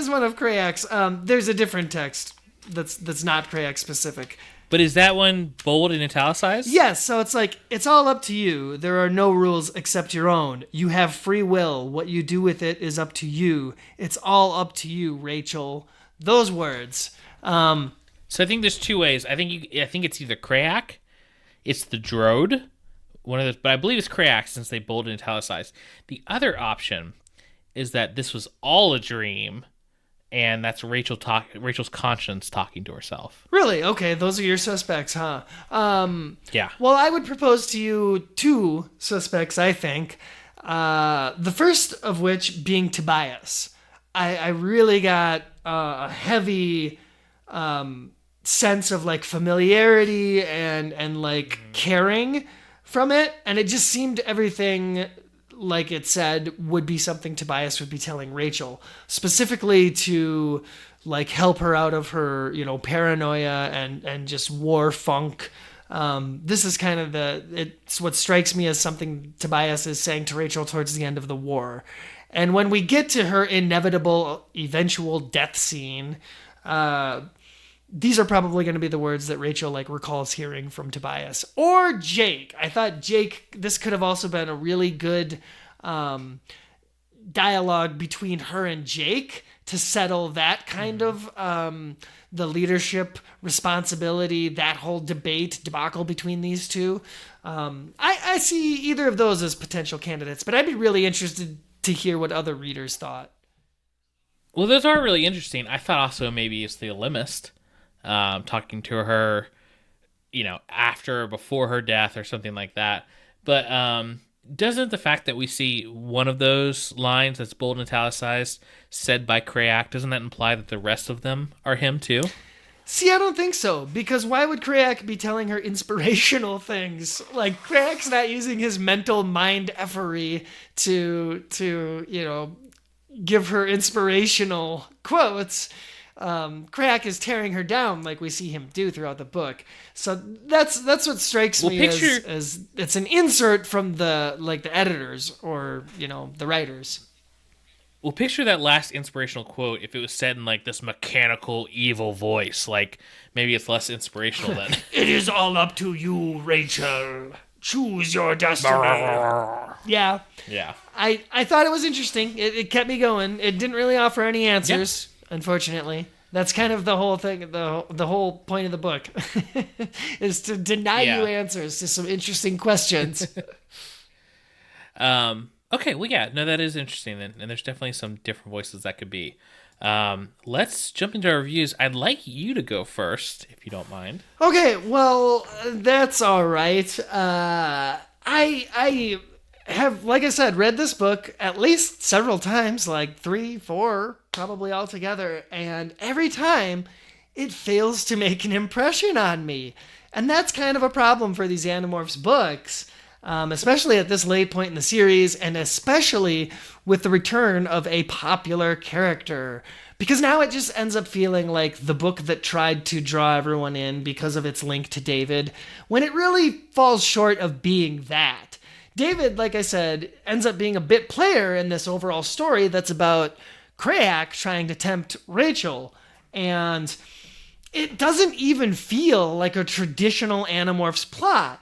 one of Crayak's. There's a different text that's not Crayak specific. But is that one bold and italicized? Yes, so it's like, it's all up to you. There are no rules except your own. You have free will. What you do with it is up to you. It's all up to you, Rachel. Those words. So I think there's two ways. I think it's either Crayak, it's the Drode, one of those, but I believe it's Crayak since they bold and italicized. The other option is that this was all a dream, and that's Rachel's conscience talking to herself. Really? Okay, those are your suspects, huh? Yeah. Well, I would propose to you two suspects, I think. The first of which being Tobias. I really got a heavy sense of like familiarity and like caring from it, and it just seemed everything like it said would be something Tobias would be telling Rachel, specifically to like help her out of her, paranoia and just war funk. This is kind of it's what strikes me as something Tobias is saying to Rachel towards the end of the war. And when we get to her inevitable eventual death scene, these are probably going to be the words that Rachel like recalls hearing from Tobias or Jake. I thought this could have also been a really good dialogue between her and Jake to settle that kind of the leadership responsibility, that whole debacle between these two. I see either of those as potential candidates, but I'd be really interested to hear what other readers thought. Well, those are really interesting. I thought also maybe it's the Alimist talking to her, after or before her death or something like that. But doesn't the fact that we see one of those lines that's bold and italicized said by Crayak, doesn't that imply that the rest of them are him too? See, I don't think so, because why would Crayak be telling her inspirational things? Like, Crayak's not using his mental mind effery to give her inspirational quotes. Crayak is tearing her down like we see him do throughout the book. So that's what strikes me as it's an insert from the editors or, the writers. Well, picture that last inspirational quote if it was said in like this mechanical evil voice. Like maybe it's less inspirational then. It is all up to you, Rachel. Choose your destiny. Yeah. I thought it was interesting. It kept me going. It didn't really offer any answers, unfortunately. That's kind of the whole thing, the whole point of the book, is to deny you answers to some interesting questions. Okay, well, yeah, no, that is interesting, and there's definitely some different voices that could be. Let's jump into our reviews. I'd like you to go first, if you don't mind. Okay, well, that's all right. I have, like I said, read this book at least several times, like 3, 4, probably altogether, and every time it fails to make an impression on me. And that's kind of a problem for these Animorphs books. Especially at this late point in the series, and especially with the return of a popular character. Because now it just ends up feeling like the book that tried to draw everyone in because of its link to David, when it really falls short of being that. David, like I said, ends up being a bit player in this overall story that's about Crayak trying to tempt Rachel. And it doesn't even feel like a traditional Animorphs plot.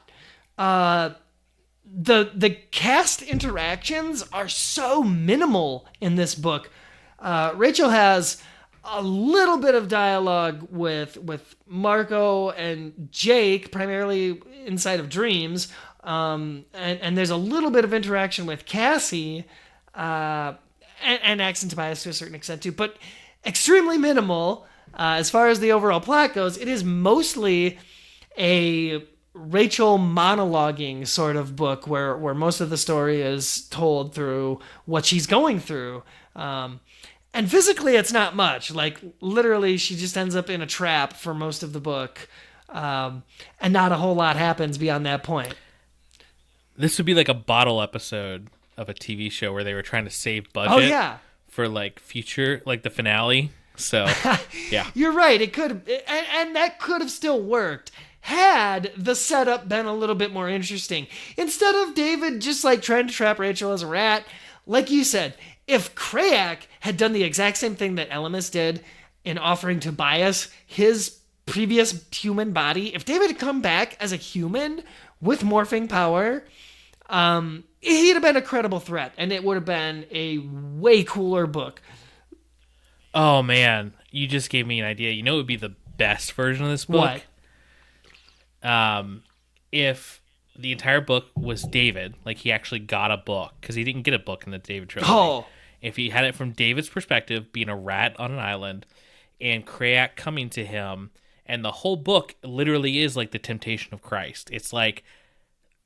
The cast interactions are so minimal in this book. Rachel has a little bit of dialogue with Marco and Jake, primarily inside of dreams. And there's a little bit of interaction with Cassie, and accent bias to a certain extent too, but extremely minimal. As far as the overall plot goes, it is mostly a Rachel monologuing sort of book where most of the story is told through what she's going through. And physically, it's not much. Like, literally, she just ends up in a trap for most of the book. And not a whole lot happens beyond that point. This would be like a bottle episode of a TV show where they were trying to save budget for, like, future, like, the finale. So, yeah. You're right. It could have, and that could have still worked had the setup been a little bit more interesting. Instead of David just, like, trying to trap Rachel as a rat, like you said, if Krayak had done the exact same thing that Elemis did in offering Tobias his previous human body, if David had come back as a human with morphing power, he'd have been a credible threat, and it would have been a way cooler book. Oh, man. You just gave me an idea. You know what would be the best version of this book? What? If the entire book was David, like he actually got a book, because he didn't get a book in the David trilogy. Oh. If he had it from David's perspective, being a rat on an island, and Krayak coming to him, and the whole book literally is like the temptation of Christ. It's like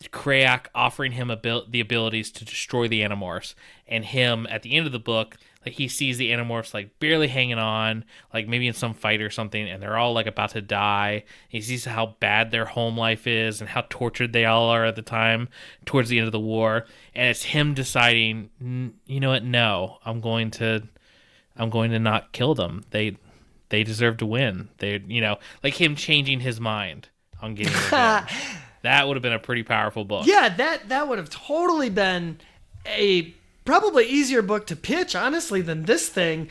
Krayak offering him the abilities to destroy the Animorphs, and him at the end of the book, like he sees the Animorphs like barely hanging on, like maybe in some fight or something, and they're all like about to die. He sees how bad their home life is and how tortured they all are at the time towards the end of the war, and it's him deciding, you know what? No, I'm going to not kill them. They deserve to win. They, like him changing his mind on getting revenge. That would have been a pretty powerful book. Yeah, that would have totally been a probably easier book to pitch, honestly, than this thing.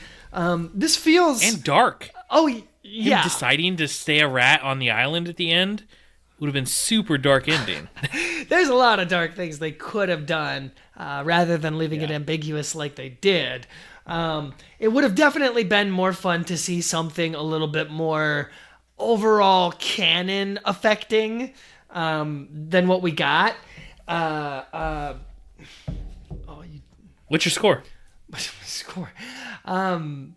This feels... And dark. Oh, yeah. Him deciding to stay a rat on the island at the end would have been super dark ending. There's a lot of dark things they could have done rather than leaving it ambiguous like they did. It would have definitely been more fun to see something a little bit more overall canon affecting than what we got. What's your score? Score. I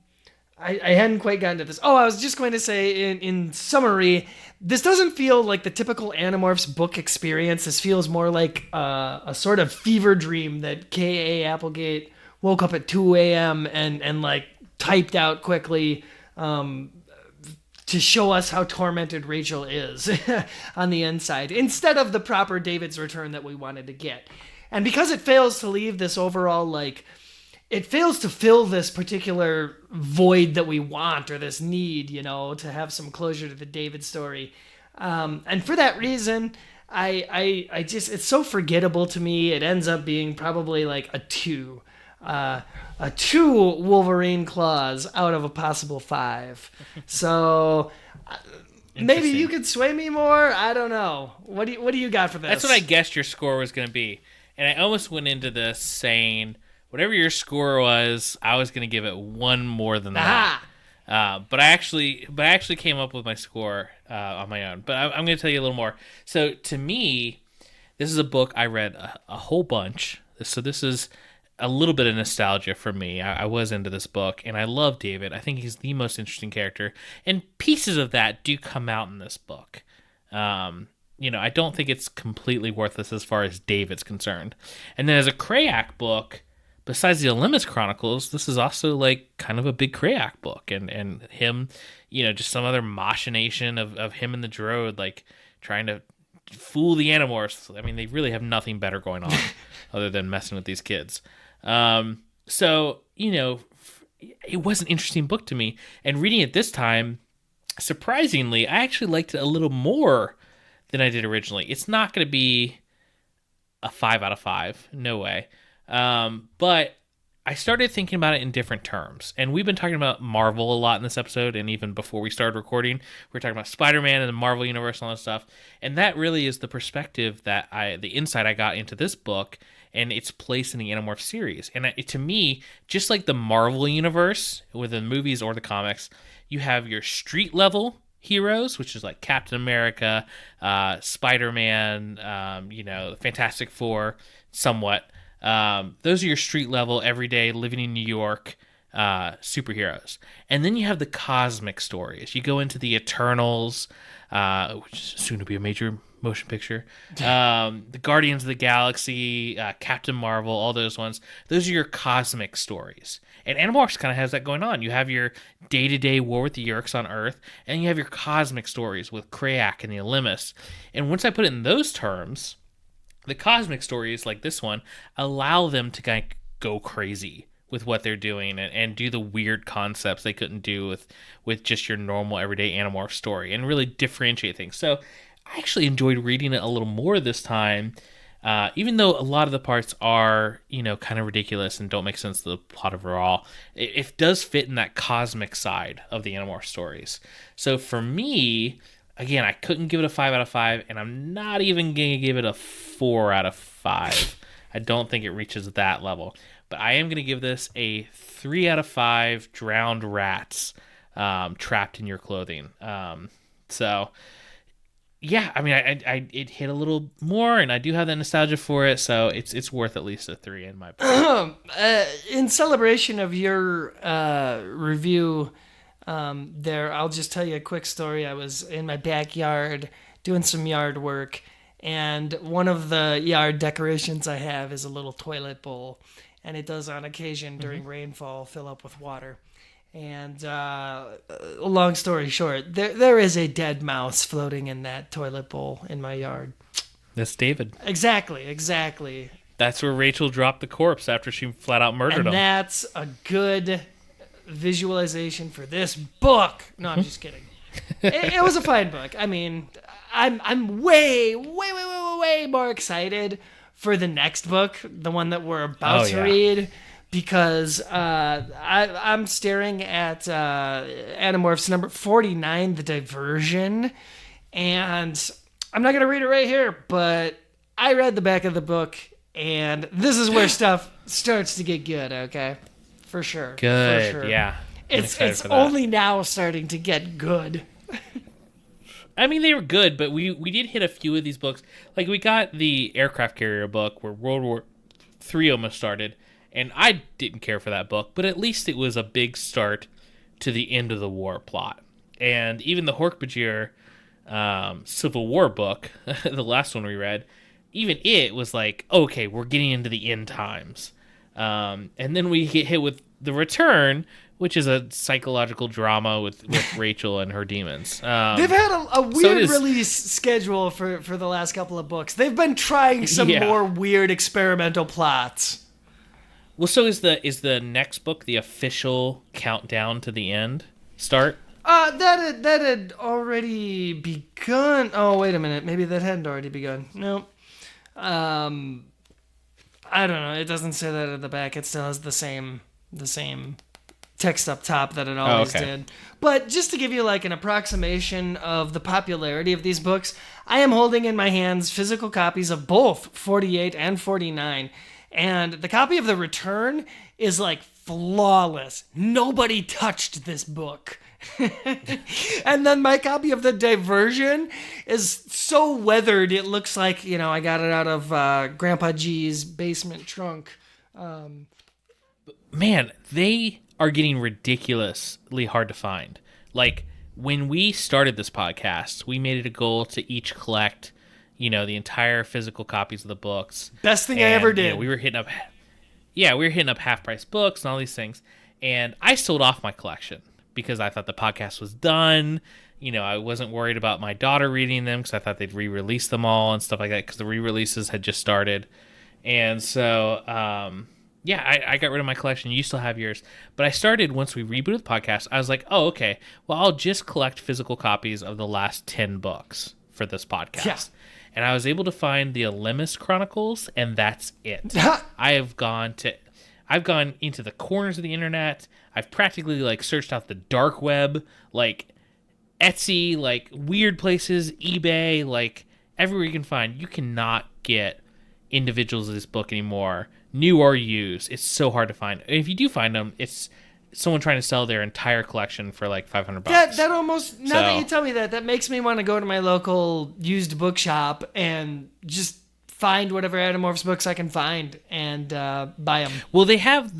hadn't quite gotten to this. Oh, I was just going to say, in summary, this doesn't feel like the typical Animorphs book experience. This feels more like a sort of fever dream that K.A. Applegate woke up at 2 a.m. and like typed out quickly to show us how tormented Rachel is on the inside, instead of the proper David's return that we wanted to get. And because it fails to leave this overall, like, it fails to fill this particular void that we want, or this need, to have some closure to the David story. And for that reason, I just, it's so forgettable to me. It ends up being probably like a 2. A 2 Wolverine claws out of a possible 5. So maybe you could sway me more. I don't know. What do you got for this? That's what I guessed your score was going to be. And I almost went into this saying, whatever your score was, I was going to give it 1 more than that. But I actually came up with my score on my own. But I'm going to tell you a little more. So to me, this is a book I read a whole bunch. So this is a little bit of nostalgia for me. I was into this book, and I love David. I think he's the most interesting character. And pieces of that do come out in this book. I don't think it's completely worthless as far as David's concerned. And then as a Krayak book, besides the Elemis Chronicles, this is also like kind of a big Krayak book. And him, just some other machination of him and the Droid, like trying to fool the Animorphs. I mean, they really have nothing better going on other than messing with these kids. So, it was an interesting book to me. And reading it this time, surprisingly, I actually liked it a little more than I did originally. It's not going to be a 5 out of 5. No way. But I started thinking about it in different terms. And we've been talking about Marvel a lot in this episode, and even before we started recording, we were talking about Spider-Man and the Marvel Universe and all that stuff. And that really is the perspective the insight I got into this book and its place in the Animorphs series. And to me, just like the Marvel Universe, whether the movies or the comics, you have your street level heroes, which is like Captain America, Spider-Man, the Fantastic Four, somewhat. Those are your street level, everyday, living in New York superheroes. And then you have the cosmic stories. You go into the Eternals, which is soon to be a major motion picture. The Guardians of the Galaxy, Captain Marvel, all those ones. Those are your cosmic stories. And Animorphs kind of has that going on. You have your day-to-day war with the Yeerks on Earth, and you have your cosmic stories with Krayak and the Olympus. And once I put it in those terms, the cosmic stories like this one allow them to kind of go crazy with what they're doing and do the weird concepts they couldn't do with just your normal everyday Animorph story and really differentiate things. So I actually enjoyed reading it a little more this time, even though a lot of the parts are, kind of ridiculous and don't make sense to the plot overall. It does fit in that cosmic side of the Animorph stories. So for me, again, I couldn't give it a 5 out of 5, and I'm not even going to give it a 4 out of 5. I don't think it reaches that level. But I am going to give this a 3 out of 5 drowned rats trapped in your clothing. Yeah, I mean, it hit a little more, and I do have that nostalgia for it, so it's worth at least a 3 in my opinion. In celebration of your review there, I'll just tell you a quick story. I was in my backyard doing some yard work, and one of the yard decorations I have is a little toilet bowl, and it does on occasion during rainfall fill up with water. And long story short, there is a dead mouse floating in that toilet bowl in my yard. That's David. Exactly. That's where Rachel dropped the corpse after she flat out murdered him. And that's a good visualization for this book. No, I'm just kidding. It was a fine book. I mean, I'm way more excited for the next book, the one that we're about to read, because I'm staring at Animorphs number 49, The Diversion, and I'm not going to read it right here, but I read the back of the book, and this is where stuff starts to get good, okay? For sure. Good, for sure. Yeah. It's only now starting to get good. I mean, they were good, but we did hit a few of these books. Like, we got the aircraft carrier book where World War III almost started, and I didn't care for that book, but at least it was a big start to the end of the war plot. And even the Hork-Bajir Civil War book, the last one we read, even it was like, okay, we're getting into the end times. And then we get hit with The Return, which is a psychological drama with Rachel and her demons. They've had a weird release schedule for the last couple of books. They've been trying some more weird experimental plots. Well, so is the next book the official countdown to the end start? That had already begun. Oh, wait a minute. Maybe that hadn't already begun. No. I don't know. It doesn't say that at the back. It still has the same text up top that it always did. But just to give you like an approximation of the popularity of these books, I am holding in my hands physical copies of both 48 and 49. And the copy of The Return is like flawless. Nobody touched this book. And then my copy of The Diversion is so weathered it looks like, I got it out of Grandpa G's basement trunk. Man, they are getting ridiculously hard to find. Like, when we started this podcast, we made it a goal to each collect, the entire physical copies of the books. Best thing I ever did. We were hitting up half-price books and all these things. And I sold off my collection because I thought the podcast was done. I wasn't worried about my daughter reading them because I thought they'd re-release them all and stuff like that because the re-releases had just started. And so, I got rid of my collection. You still have yours. But I started, once we rebooted the podcast, I was like, oh, okay. Well, I'll just collect physical copies of the last 10 books for this podcast. Yeah. And I was able to find the Olympus Chronicles, and that's it. I have gone to I've gone into the corners of the internet. I've practically like searched out the dark web, like Etsy, like weird places, eBay, like everywhere you can find. You cannot get individuals of this book anymore, new or used. It's so hard to find. And if you do find them, it's someone trying to sell their entire collection for like $500. That almost, now that you tell me that makes me want to go to my local used bookshop and just find whatever Animorphs books I can find and buy them. Well, they have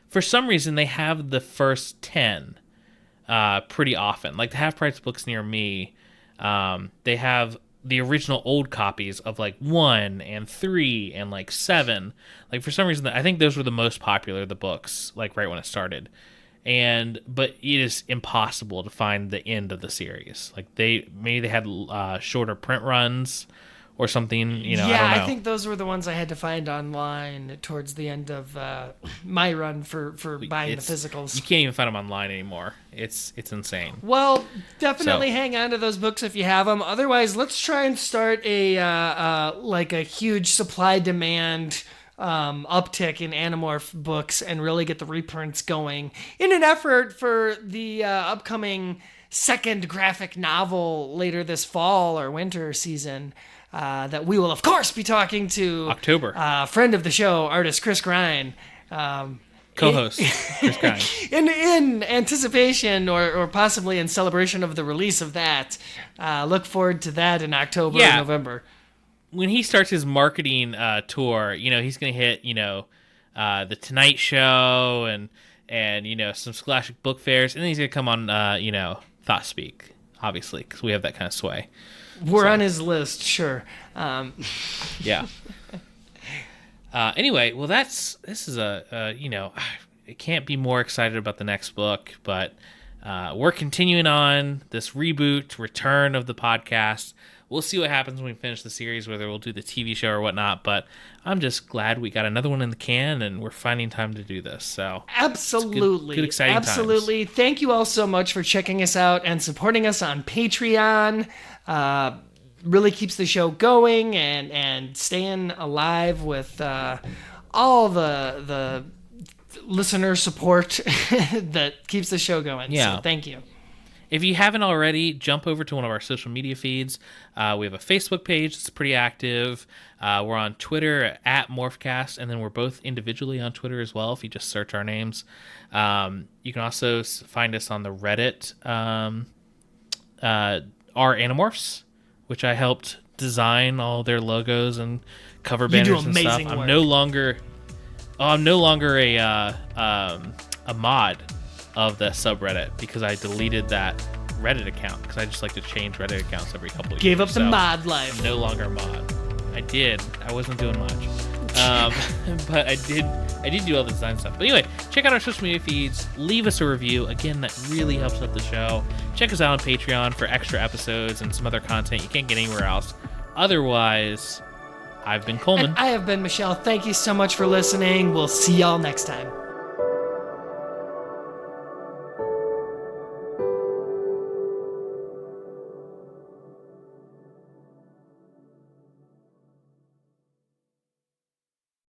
for some reason, they have the first 10 pretty often. Like the Half Price books near me, they have the original old copies of like 1 and 3 and like 7. Like for some reason, I think those were the most popular, the books, like right when it started. But it is impossible to find the end of the series. Like they had shorter print runs or something, I don't know. I think those were the ones I had to find online towards the end of my run for buying the physicals. You can't even find them online anymore. It's insane. Well, definitely hang on to those books if you have them. Otherwise, let's try and start a huge supply-demand uptick in Animorph books and really get the reprints going in an effort for the upcoming second graphic novel later this fall or winter season. That we will, of course, be talking to October. Friend of the show, artist Chris Grine. Co-host Chris Grine. In anticipation or possibly in celebration of the release of that. Look forward to that in October or November. When he starts his marketing tour, he's going to hit, the Tonight Show and some Scholastic book fairs. And then he's going to come on, Thoughtspeak, obviously, because we have that kind of sway. We're on his list, sure. Yeah. Anyway, well, this is I can't be more excited about the next book, but we're continuing on this reboot, return of the podcast. We'll see what happens when we finish the series, whether we'll do the TV show or whatnot, but I'm just glad we got another one in the can and we're finding time to do this. So absolutely. Good exciting times. Absolutely. Thank you all so much for checking us out and supporting us on Patreon. Really keeps the show going and staying alive with all the listener support that keeps the show going. Yeah. So thank you. If you haven't already, jump over to one of our social media feeds. We have a Facebook page that's pretty active. We're on Twitter at Morphcast, and then we're both individually on Twitter as well if you just search our names. You can also find us on the Reddit, our Animorphs, which I helped design all their logos and cover banners and stuff. Work. I'm no longer a mod of the subreddit because I deleted that Reddit account because I just like to change Reddit accounts every couple of years. Gave up the mod life. I'm no longer a mod. I did. I wasn't doing much. But I did do all the design stuff. But anyway, check out our social media feeds. Leave us a review. Again, that really helps out the show. Check us out on Patreon for extra episodes and some other content you can't get anywhere else. Otherwise, I've been Coleman. And I have been Michelle. Thank you so much for listening. We'll see y'all next time.